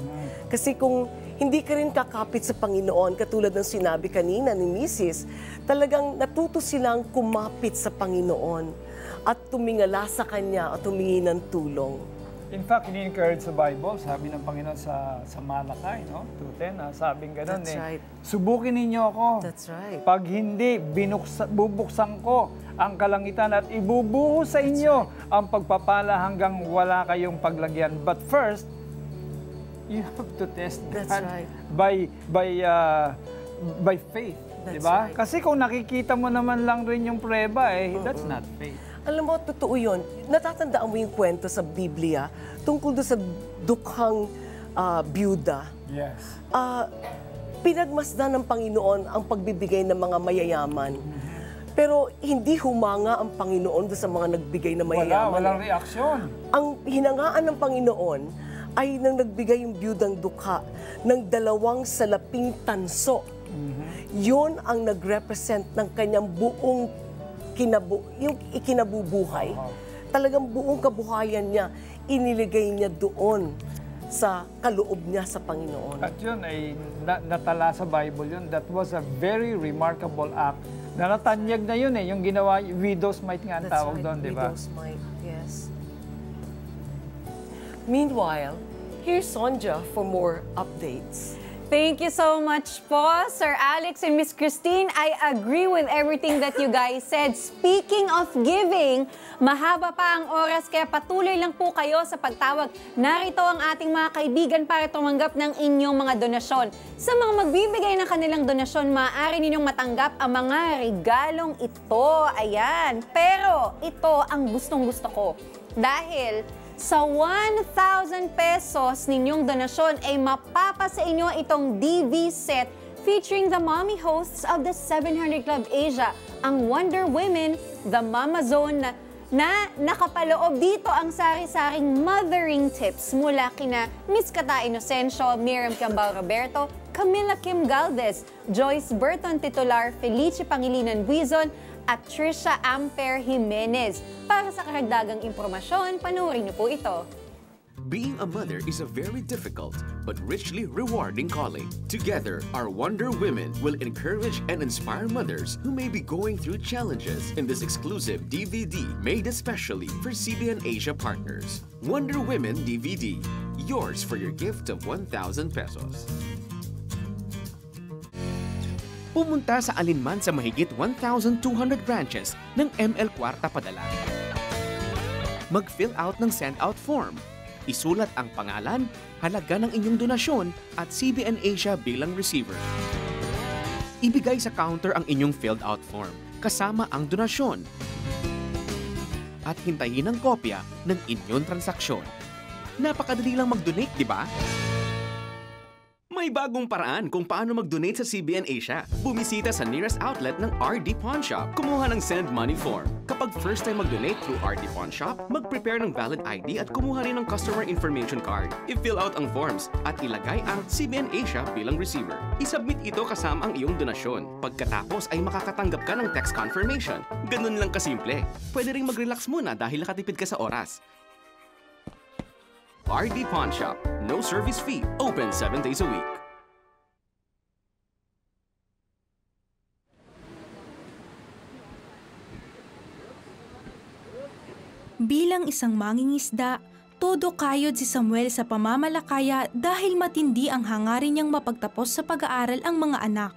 Kasi kung hindi ka rin kakapit sa Panginoon, katulad ng sinabi kanina ni Mrs., talagang natuto silang kumapit sa Panginoon at tumingala sa Kanya at humingi ng tulong. In fact, ini-encourage sa Bible, sabi ng Panginoon sa Malakay, 2:10, sabing gano'n right. Subukin ninyo ako. That's right. Pag hindi, bubuksan ko ang kalangitan at ibubuhos sa inyo ang pagpapala hanggang wala kayong paglagyan. But first, you have to test God by faith, di ba? Kasi kung nakikita mo naman lang rin yung prueba, that's not faith. Alam mo, totoo yun. Natatandaan mo yung kwento sa Biblia tungkol doon sa dukhang byuda. Yes. Pinagmasdan ng Panginoon ang pagbibigay ng mga mayayaman. Pero hindi humanga ang Panginoon doon sa mga nagbigay na mayayaman. Walang reaksyon. Ang hinangaan ng Panginoon ay nang nagbigay yung byudang dukha ng 2 salaping tanso. Yun ang nag-represent ng kanyang buong yung ikinabubuhay. Talagang buong kabuhayan niya, iniligay niya doon sa kaloob niya sa Panginoon. At yun ay natala sa Bible yun. That was a very remarkable act. Natanyag na yun yung ginawa, widow's mite nga ang tawag doon, di ba? Widow's mite, yes. Meanwhile, here's Sonja for more updates. Thank you so much po, Sir Alex and Miss Christine. I agree with everything that you guys said. Speaking of giving, mahaba pa ang oras kaya patuloy lang po kayo sa pagtawag. Narito ang ating mga kaibigan para tumanggap ng inyong mga donasyon. Sa mga magbibigay ng kanilang donasyon, maaari ninyong matanggap ang mga regalong ito. Ayan. Pero ito ang gustong-gusto ko. Dahil sa 1,000 pesos ninyong donasyon ay mapapasa inyo itong DV set featuring the mommy hosts of the 700 Club Asia, ang Wonder Women, the Mama Zone na nakapaloob dito ang sari-saring mothering tips mula kina Miss Kata Inocencio, Miriam Cambao Roberto, Camila Kim Galvez, Joyce Burton Titular, Felicie Pangilinan Buizon, at Trisha Amper Jimenez. Para sa karagdagang impormasyon, panoorin niyo po ito. Being a mother is a very difficult but richly rewarding calling. Together, our Wonder Women will encourage and inspire mothers who may be going through challenges in this exclusive DVD made especially for CBN Asia partners. Wonder Women DVD, yours for your gift of 1,000 pesos. Pumunta sa alinman sa mahigit 1,200 branches ng ML Kwarta Padala. Mag-fill out ng send-out form. Isulat ang pangalan, halaga ng inyong donasyon at CBN Asia bilang receiver. Ibigay sa counter ang inyong filled out form kasama ang donasyon. At hintayin ang kopya ng inyong transaksyon. Napakadali lang mag-donate, di ba? May bagong paraan kung paano mag-donate sa CBN Asia. Bumisita sa nearest outlet ng RD Pawn Shop. Kumuha ng send money form. Kapag first time mag-donate through RD Pawn Shop, mag-prepare ng valid ID at kumuha rin ng customer information card. I-fill out ang forms at ilagay ang CBN Asia bilang receiver. I-submit ito kasama ang iyong donasyon. Pagkatapos ay makakatanggap ka ng text confirmation. Ganun lang kasimple. Pwede rin mag-relax muna dahil nakatipid ka sa oras. RD Pawn Shop. No service fee. Open 7 days a week. Bilang isang mangingisda, todo kayod si Samuel sa pamamalakaya dahil matindi ang hangarin niyang mapagtapos sa pag-aaral ang mga anak.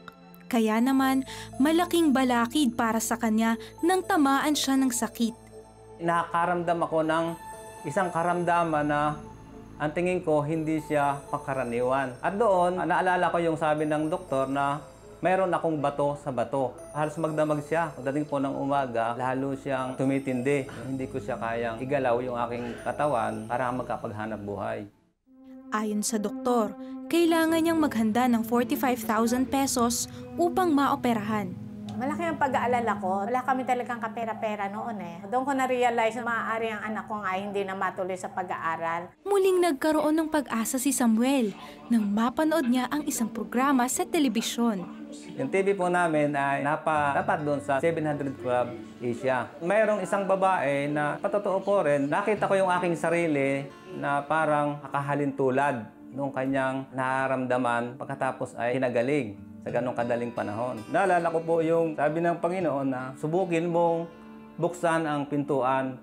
Kaya naman, malaking balakid para sa kanya nang tamaan siya ng sakit. Nakakaramdam ako ng isang karamdaman na ang tingin ko hindi siya pangkaraniwan. At doon, naalala ko yung sabi ng doktor na mayroon akong bato sa bato. Halos magdamag siya. Pagdating po ng umaga, lalo siyang tumitindi. Hindi ko siya kayang igalaw yung aking katawan para magkapaghanap buhay. Ayon sa doktor, kailangan niyang maghanda ng 45,000 pesos upang maoperahan. Malaki ang pag-aalala ko. Wala kami talagang kapera-pera noon eh. Doon ko na-realize na maaari ang anak ko nga hindi na matuloy sa pag-aaral. Muling nagkaroon ng pag-asa si Samuel nang mapanood niya ang isang programa sa telebisyon. Yung TV po namin ay dapat doon sa 700 Club Asia. Mayroong isang babae na patotoo po rin, nakita ko yung aking sarili na parang kakahalin tulad nung kanyang nararamdaman pagkatapos ay hinagaling sa ganong kadaling panahon. Naalala ko po yung sabi ng Panginoon na subukin mong buksan ang pintuan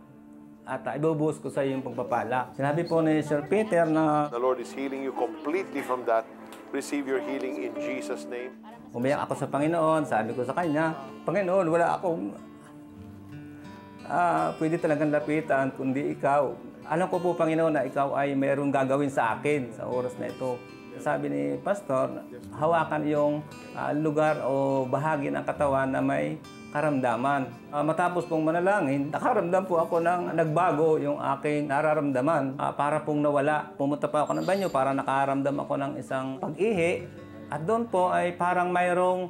at ibubuhos ko sa iyo yung pagpapala. Sinabi po ni Sir Peter na The Lord is healing you completely from that. Receive your healing in Jesus' name. Umiyak ako sa Panginoon, sabi ko sa Kanya, Panginoon, wala akong pwede talagang lapitan kundi Ikaw. Alam ko po, Panginoon, na Ikaw ay mayroong gagawin sa akin sa oras na ito. Sabi ni Pastor, hawakan yung lugar o bahagi ng katawan na may karamdaman. Matapos pong manalangin, nakaramdam po ako ng nagbago yung aking nararamdaman. Para pong nawala, pumunta pa ako ng banyo para nakaramdam ako ng isang pag-ihi. At doon po ay parang mayroong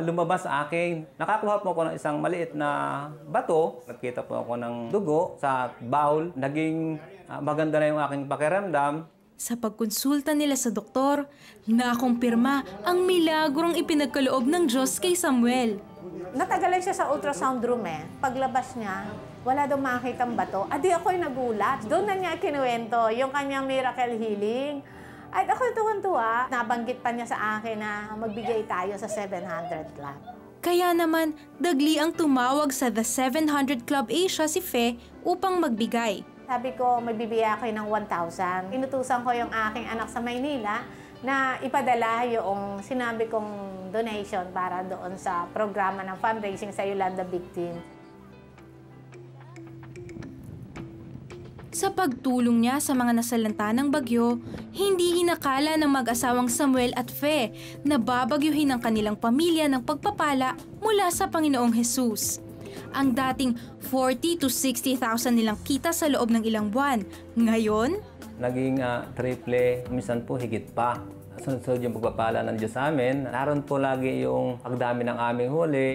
lumabas sa akin. Nakakuha po ako ng isang maliit na bato. Nagkita po ako ng dugo sa bowl. Naging maganda na yung aking pakiramdam. Sa pagkonsulta nila sa doktor, nakumpirma ang milagrong ipinagkaloob ng Diyos kay Samuel. Natagalan siya sa ultrasound room eh. Paglabas niya, wala daw makitang bato. Adi ako'y nagulat. Doon na niya kinuwento yung kanyang miracle healing. At ako'y tuwan-tuwa. Nabanggit pa niya sa akin na magbigay tayo sa 700 Club. Kaya naman, dagli ang tumawag sa The 700 Club Asia si Fe upang magbigay. Sabi ko, magbibigay ako ng 1,000. Inutusan ko yung aking anak sa Maynila na ipadala yung sinabi kong donation para doon sa programa ng fundraising sa Yolanda Victim. Sa pagtulong niya sa mga nasalanta ng bagyo, hindi hinakala ng mag-asawang Samuel at Fe na babagyuhin ang kanilang pamilya ng pagpapala mula sa Panginoong Jesus. Ang dating 40,000 to 60,000 nilang kita sa loob ng ilang buwan, ngayon? Naging triple, minsan po higit pa. Sunod-sunod yung pagpapala ng Diyos sa amin. Naroon po lagi yung pagdami ng aming huli.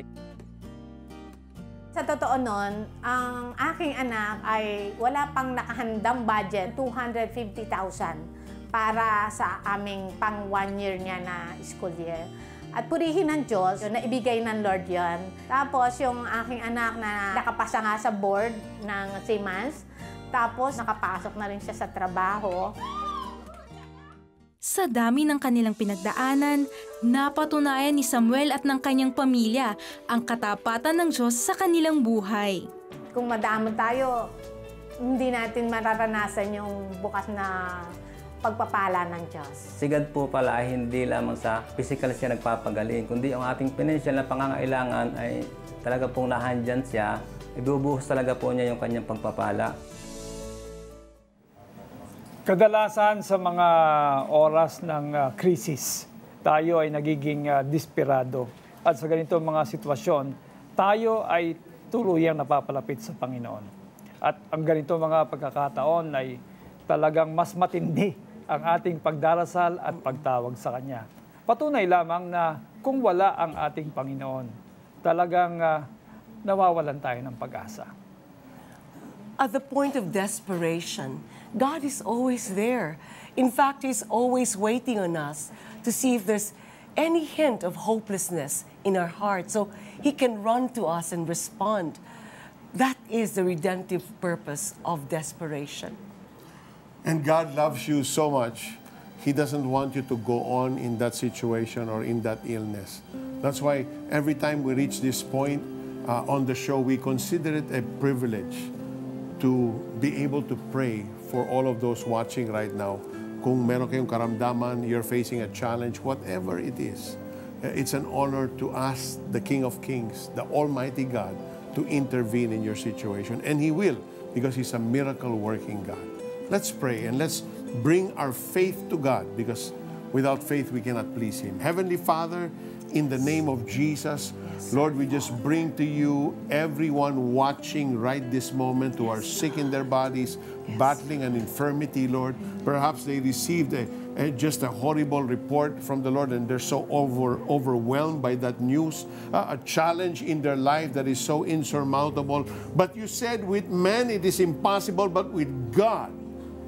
Sa totoo nun, ang aking anak ay wala pang nakahandang budget, 250,000 para sa aming pang 1 year niya na school year. At purihin ng Diyos, na ibigay ng Lord yan. Tapos yung aking anak na nakapasa nga sa board ng Siemens, tapos nakapasok na rin siya sa trabaho. Sa dami ng kanilang pinagdaanan, napatunayan ni Samuel at ng kanyang pamilya ang katapatan ng Diyos sa kanilang buhay. Kung madamot tayo, hindi natin mararanasan yung bukas na pagpapala ng Diyos. Sigad po pala ay hindi lamang sa physical siya nagpapagaling, kundi ang ating financial na pangangailangan ay talaga pong nahandyan siya. Ibubuhos talaga po niya yung kanyang pagpapala. Kadalasan sa mga oras ng krisis, tayo ay nagiging desperado. At sa ganitong mga sitwasyon, tayo ay tuluyang napapalapit sa Panginoon. At ang ganitong mga pagkakataon ay talagang mas matindi ang ating pagdarasal at pagtawag sa Kanya. Patunay lamang na kung wala ang ating Panginoon, talagang nawawalan tayo ng pag-asa. At the point of desperation, God is always there. In fact, He's always waiting on us to see if there's any hint of hopelessness in our heart so He can run to us and respond. That is the redemptive purpose of desperation. And God loves you so much, He doesn't want you to go on in that situation or in that illness. That's why every time we reach this point on the show, we consider it a privilege to to be able to pray for all of those watching right now. Kung meron kayong karamdaman, you're facing a challenge, whatever it is, it's an honor to ask the King of Kings, the Almighty God, to intervene in your situation. And He will, because He's a miracle-working God. Let's pray and let's bring our faith to God, because without faith we cannot please Him. Heavenly Father, in the name of Jesus, Lord, we just bring to you everyone watching right this moment who are sick in their bodies, battling an infirmity, Lord. Perhaps they received just a horrible report from the Lord and they're so overwhelmed by that news, a challenge in their life that is so insurmountable. But you said with man it is impossible, but with God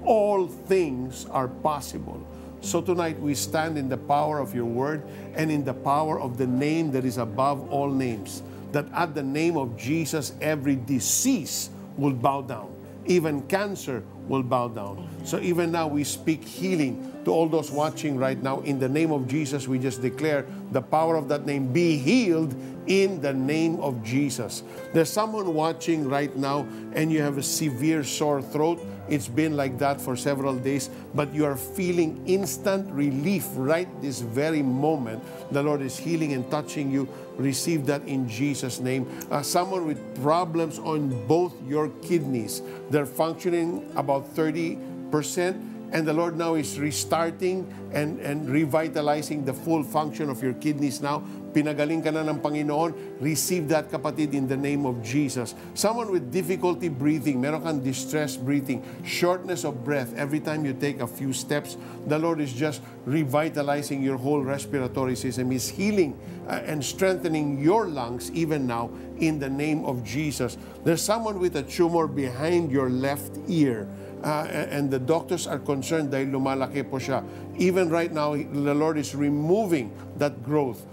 all things are possible. So tonight we stand in the power of your word and in the power of the name that is above all names, that at the name of Jesus every disease will bow down, even cancer will bow down. So even now we speak healing to all those watching right now. In the name of Jesus, we just declare the power of that name. Be healed in the name of Jesus. There's someone watching right now and you have a severe sore throat. It's been like that for several days, but you are feeling instant relief right this very moment. The Lord is healing and touching you. Receive that in Jesus' name. Someone with problems on both your kidneys. They're functioning about 30%. And the Lord now is restarting and revitalizing the full function of your kidneys now. Pinagaling ka na ng Panginoon. Receive that, kapatid, in the name of Jesus. Someone with difficulty breathing, meron kang distressed breathing, shortness of breath. Every time you take a few steps, the Lord is just revitalizing your whole respiratory system. He's healing and strengthening your lungs even now in the name of Jesus. There's someone with a tumor behind your left ear. And the doctors are concerned dahil lumalaki po siya. Even right now, the Lord is removing that growth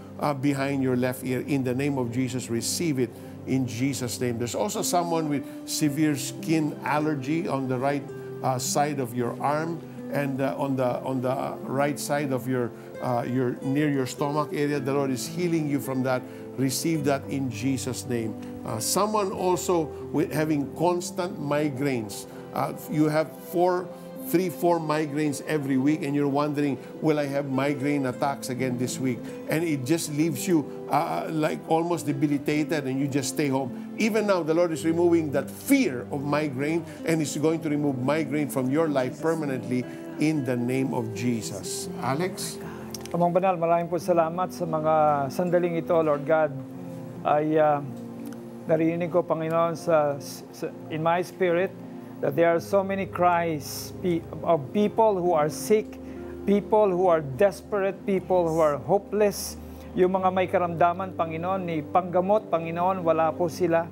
behind your left ear. In the name of Jesus, receive it in Jesus' name. There's also someone with severe skin allergy on the right side of your arm and on the right side of your near your stomach area. The Lord is healing you from that. Receive that in Jesus' name. Someone also with having constant migraines. You have 4 migraines every week and you're wondering, will I have migraine attacks again this week? And it just leaves you like almost debilitated and you just stay home. Even now, the Lord is removing that fear of migraine and is going to remove migraine from your life permanently in the name of Jesus. Alex? Amang Banal, maraming po salamat sa mga sandaling ito, Lord God. Ay narinig ko, Panginoon, in my spirit, that there are so many cries of people who are sick, people who are desperate, people who are hopeless. Yung mga may karamdaman, Panginoon, ni panggamot, Panginoon, wala po sila.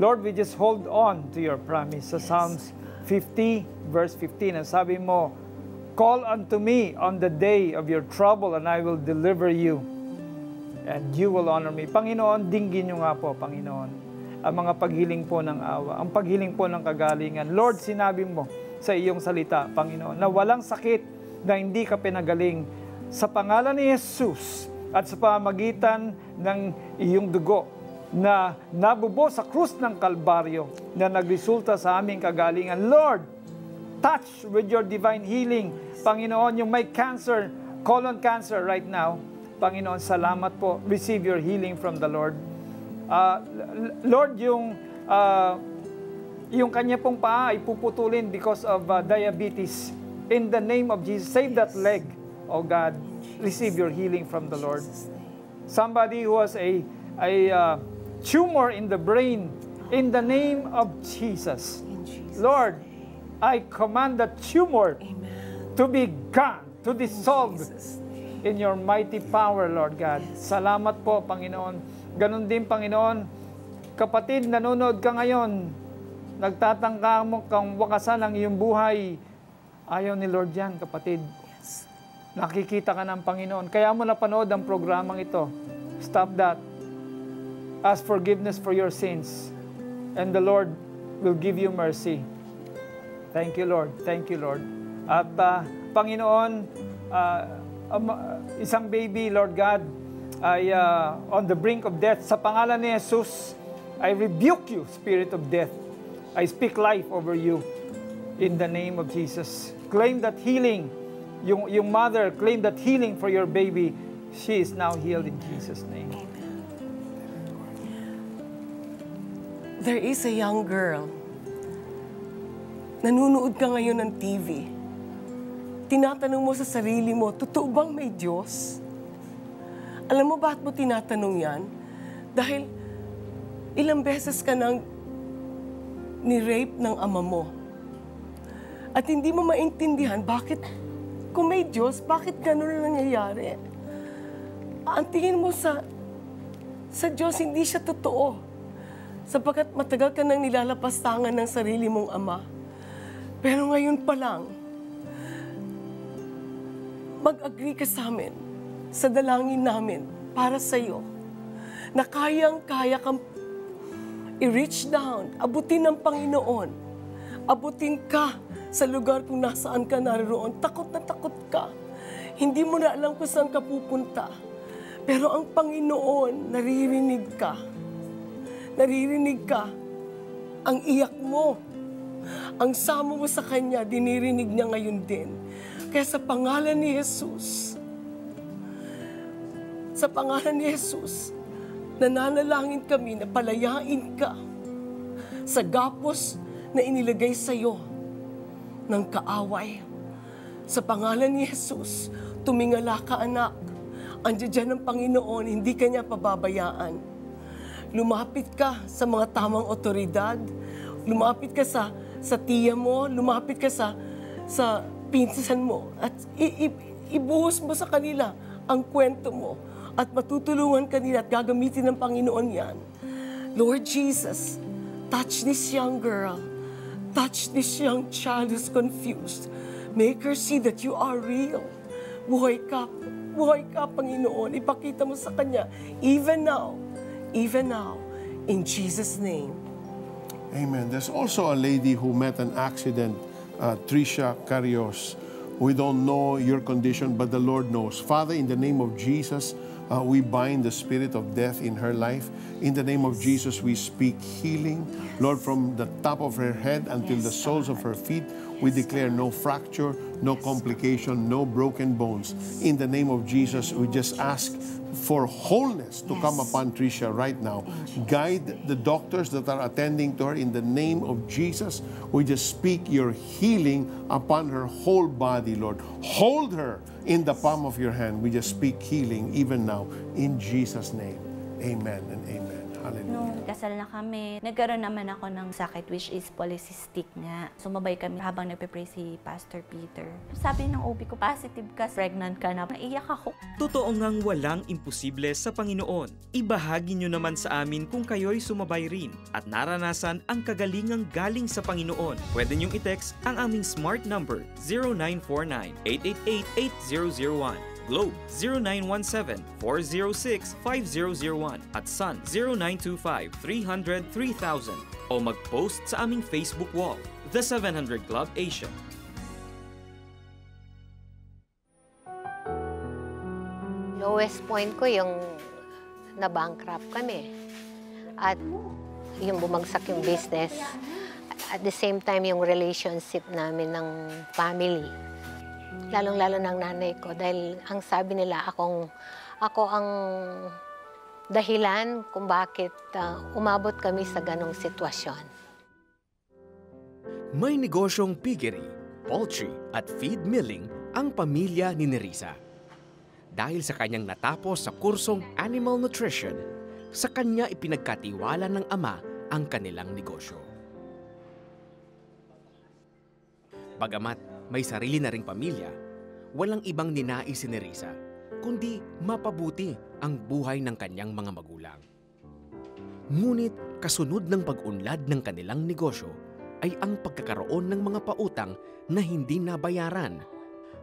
Lord, we just hold on to your promise. Sa Psalms 50, verse 15, ang sabi mo, call unto me on the day of your trouble and I will deliver you and you will honor me. Panginoon, dinggin nyo nga po, Panginoon, ang mga paghiling po ng awa, ang paghiling po ng kagalingan. Lord, sinabi mo sa iyong salita, Panginoon, na walang sakit na hindi ka pinagaling sa pangalan ni Jesus at sa pamamagitan ng iyong dugo na nabubo sa krus ng Kalbaryo na nagresulta sa aming kagalingan. Lord, touch with your divine healing. Panginoon, yung may cancer, colon cancer right now, Panginoon, salamat po. Receive your healing from the Lord. Lord, yung kanya pong paa ay puputulin because of diabetes. In the name of Jesus, save that leg, oh God. Receive your healing from the Lord. Somebody who has a tumor in the brain, in the name of Jesus. Lord, I command that tumor to be gone, to dissolve in your mighty power, Lord God. Salamat po, Panginoon. Ganon din, Panginoon, kapatid, nanonood ka ngayon, nagtatangka mo kang wakasan ang iyong buhay. Ayaw ni Lord yan, kapatid. Nakikita ka ng Panginoon. Kaya mo napanood ang programang ito. Stop that. Ask forgiveness for your sins. And the Lord will give you mercy. Thank you, Lord. Thank you, Lord. At Panginoon, isang baby, Lord God, ay on the brink of death. Sa pangalan ni Jesus, I rebuke you, spirit of death. I speak life over you in the name of Jesus. Claim that healing. Yung mother, claim that healing for your baby. She is now healed in Jesus' name. There is a young girl. Nanunood ka ngayon ng TV. Tinatanong mo sa sarili mo, totoo bang may Diyos? Alam mo bakit mo tinatanong yan? Dahil ilang beses ka nang ni-rape ng ama mo. At hindi mo maintindihan bakit, kung may Diyos, bakit gano'n na nangyayari? Ang tingin mo sa Diyos, hindi siya totoo. Sapagkat matagal ka nang nilalapastangan ng sarili mong ama. Pero ngayon pa lang, mag-agree ka sa amin, sa dalangin namin, para sa iyo, na kayang-kaya kang i-reach down, abutin ng Panginoon, abutin ka sa lugar kung nasaan ka naroon. Takot na takot ka. Hindi mo na alam kung saan ka pupunta. Pero ang Panginoon, naririnig ka. Naririnig ka. Ang iyak mo, ang samo mo sa Kanya, dinirinig niya ngayon din. Kaya sa pangalan ni Jesus, nananalangin kami na palayain ka sa gapos na inilagay sa iyo ng kaaway. Sa pangalan ni Jesus, tumingala ka, anak. Andiyan dyan ang Panginoon, hindi ka niya pababayaan. Lumapit ka sa mga tamang otoridad, lumapit ka sa tiya mo, lumapit ka sa pinsan mo, at ibuhos mo sa kanila ang kwento mo, at matutulungan kanila at gagamitin ng Panginoon yan. Lord Jesus, touch this young girl. Touch this young child who's confused. Make her see that you are real. Buhay ka, Panginoon. Ipakita mo sa kanya, even now, in Jesus' name. Amen. There's also a lady who met an accident, Tricia Carrios. We don't know your condition, but the Lord knows. Father, in the name of Jesus, we bind the spirit of death in her life. In the name of Jesus, we speak healing. Lord, from the top of her head until the soles of her feet, we declare no fracture, no complication, no broken bones. In the name of Jesus, we just ask for wholeness to come upon Tricia right now. Guide the doctors that are attending to her in the name of Jesus. We just speak your healing upon her whole body, Lord. Hold her in the palm of your hand. We just speak healing even now in Jesus' name. Amen and amen. Hallelujah. Nung kasal na kami, nagkaroon naman ako ng sakit which is polycystic nga. Sumabay kami habang nagpe-pray si Pastor Peter. Sabi ng OB ko, positive ka, pregnant ka na. Naiyak ako. Totoo ngang walang imposible sa Panginoon. Ibahagi nyo naman sa amin kung kayo'y sumabay rin at naranasan ang kagalingang galing sa Panginoon. Pwede nyong i-text ang aming smart number 0949-888-8001. Globe 0917-406-5001 at Sun 0925-300-3000 o mag-post sa aming Facebook wall, The 700 Club Asia. Lowest point ko yung na-bankrupt kami at yung bumagsak yung business. At the same time, yung relationship namin ng family. Lalong-lalo ng nanay ko dahil ang sabi nila ako ang dahilan kung bakit umabot kami sa ganong sitwasyon. May negosyong piggery, poultry at feed milling ang pamilya ni Nerissa. Dahil sa kanyang natapos sa kursong animal nutrition, sa kanya ipinagkatiwala ng ama ang kanilang negosyo. Bagamat may sarili na ring pamilya, walang ibang ninais si Nerissa, kundi mapabuti ang buhay ng kanyang mga magulang. Ngunit kasunod ng pag-unlad ng kanilang negosyo ay ang pagkakaroon ng mga pautang na hindi nabayaran,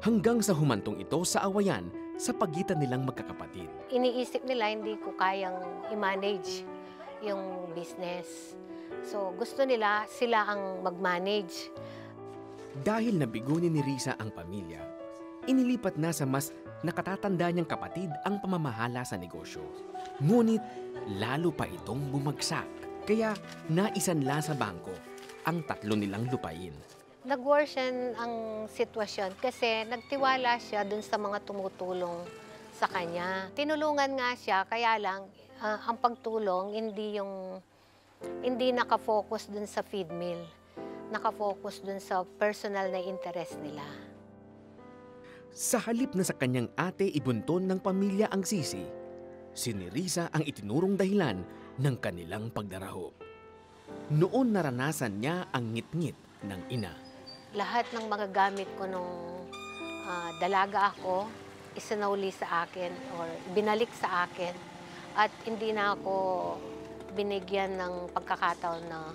hanggang sa humantong ito sa awayan sa pagitan nilang magkakapatid. Iniisip nila hindi ko kayang i-manage yung business. So gusto nila sila ang mag-manage. Dahil nabigo ni Nerissa ang pamilya, inilipat na sa mas nakatatanda niyang kapatid ang pamamahala sa negosyo. Ngunit lalo pa itong bumagsak, kaya naisanla sa bangko ang 3 nilang lupain. Nag-worsen ang sitwasyon kasi nagtiwala siya dun sa mga tumutulong sa kanya. Tinulungan nga siya, kaya lang ang pagtulong hindi nakafocus dun sa feed meal. Nakafocus dun sa personal na interest nila. Sa halip na sa kanyang ate ibunton ng pamilya ang sisi, si Nerissa ang itinurong dahilan ng kanilang pagdaraho. Noon naranasan niya ang ngit-ngit ng ina. Lahat ng mga gamit ko nung dalaga ako, isinauli sa akin or binalik sa akin at hindi na ako binigyan ng pagkakataon na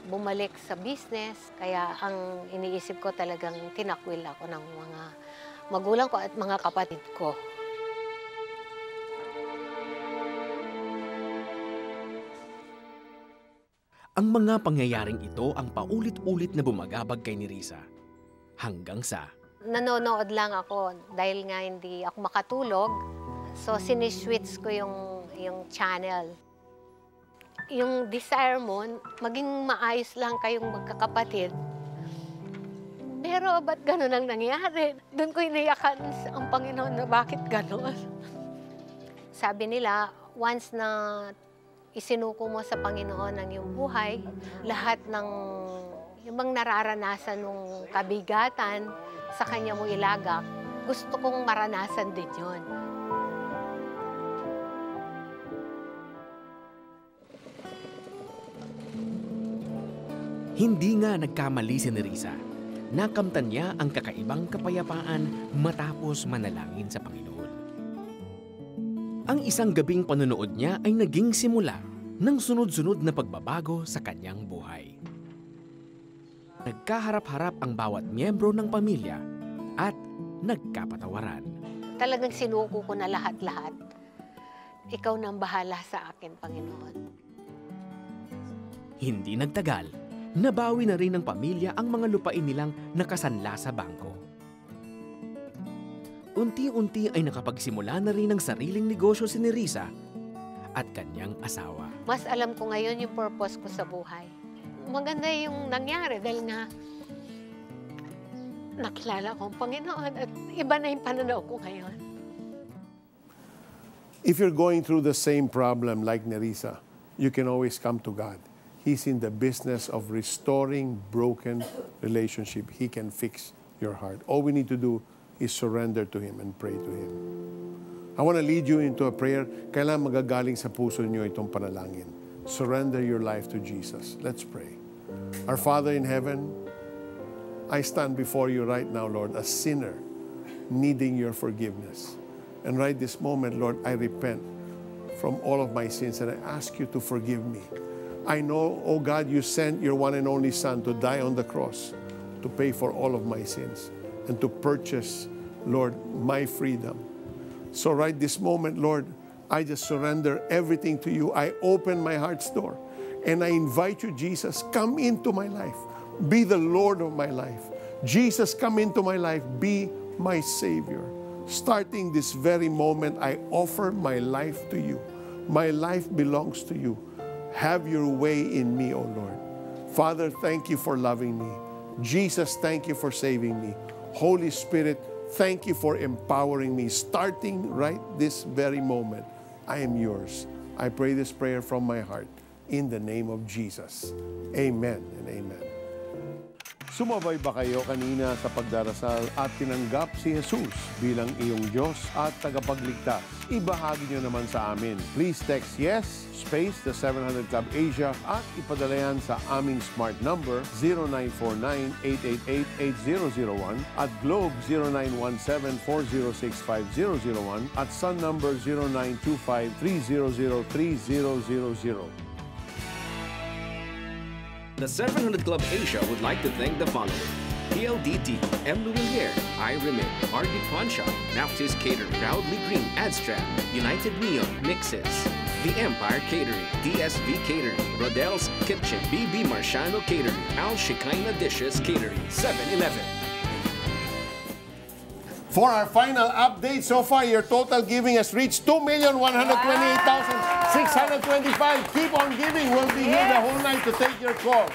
bumalik sa business. Kaya ang iniisip ko talagang tinakwil ako ng mga magulang ko at mga kapatid ko. Ang mga pangyayaring ito ang paulit-ulit na bumagabag kay Nerissa. Hanggang sa... Nanonood lang ako dahil nga hindi ako makatulog. So siniswitch ko yung channel. Yung desire mo, maging maayos lang kayong magkakapatid. Pero ba't gano'n ang nangyari? Doon ko inayakan ang Panginoon na bakit gano'n. Sabi nila, once na isinuko mo sa Panginoon ang iyong buhay, lahat ng yung bang nararanasan ng kabigatan sa Kanya mo ilagak, gusto kong maranasan din yun. Hindi nga nagkamali si Nerissa. Nakamtan niya ang kakaibang kapayapaan matapos manalangin sa Panginoon. Ang isang gabing panonood niya ay naging simula ng sunod-sunod na pagbabago sa kanyang buhay. Nagkaharap-harap ang bawat miyembro ng pamilya at nagkapatawaran. Talagang sinuko ko na lahat-lahat. Ikaw nang bahala sa akin, Panginoon. Hindi nagtagal, nabawi na rin ng pamilya ang mga lupain nilang nakasanla sa bangko. Unti-unti ay nakapagsimula na rin ng sariling negosyo si Nerissa at kanyang asawa. Mas alam ko ngayon yung purpose ko sa buhay. Maganda yung nangyari dahil nga nakilala ko ang Panginoon at iba na yung pananaw ko ngayon. If you're going through the same problem like Nerissa, you can always come to God. He's in the business of restoring broken relationship. He can fix your heart. All we need to do is surrender to Him and pray to Him. I want to lead you into a prayer. Kailangan magagaling sa puso niyo itong panalangin. Surrender your life to Jesus. Let's pray. Our Father in heaven, I stand before you right now, Lord, a sinner needing your forgiveness. And right this moment, Lord, I repent from all of my sins and I ask you to forgive me. I know, oh God, you sent your one and only Son to die on the cross to pay for all of my sins and to purchase, Lord, my freedom. So right this moment, Lord, I just surrender everything to you. I open my heart's door and I invite you, Jesus, come into my life. Be the Lord of my life. Jesus, come into my life. Be my Savior. Starting this very moment, I offer my life to you. My life belongs to you. Have your way in me, O Lord. Father, thank you for loving me. Jesus, thank you for saving me. Holy Spirit, thank you for empowering me. Starting right this very moment, I am yours. I pray this prayer from my heart in the name of Jesus. Amen and amen. Sumabay ba kayo kanina sa pagdarasal at tinanggap si Jesus bilang iyong Diyos at tagapagligtas? Ibahagi nyo naman sa amin. Please text yes, space the 700 Club Asia at ipadala yan sa aming smart number 0949-888-8001 at Globe 0917-406-5001 at Sun number 0925-300-3000. The 700 Club Asia would like to thank the following: PLDT, M. Lumiere, iRemit, RD Pawn Shop, Naftis Catering, Proudly Green, Adstrap, United Neon, Mixes, The Empire Catering, DSV Catering, Rodel's Kitchen, BB Marciano Catering, Al Shekinah Dishes Catering, 7-Eleven. For our final update, so far your total giving has reached 2,128,625. Keep on giving. We'll be here the whole night to take your calls.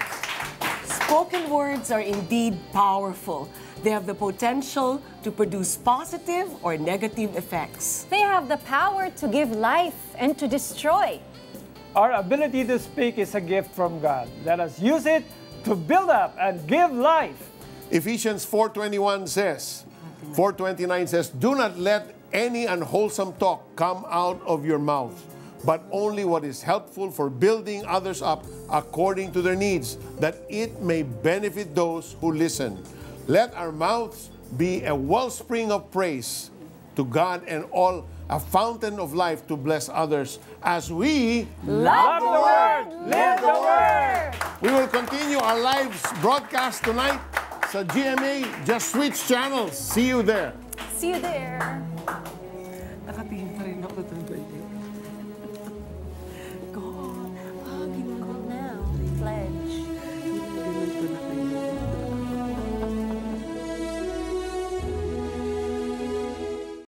Spoken words are indeed powerful. They have the potential to produce positive or negative effects. They have the power to give life and to destroy. Our ability to speak is a gift from God. Let us use it to build up and give life. Ephesians 4:29 says, 4:29 says, "Do not let any unwholesome talk come out of your mouth, but only what is helpful for building others up according to their needs, that it may benefit those who listen. Let our mouths be a wellspring of praise to God and all, a fountain of life to bless others as we love the Word, live the Word." We will continue our live broadcast tonight sa GMA. Just switch channels. See you there. See you there.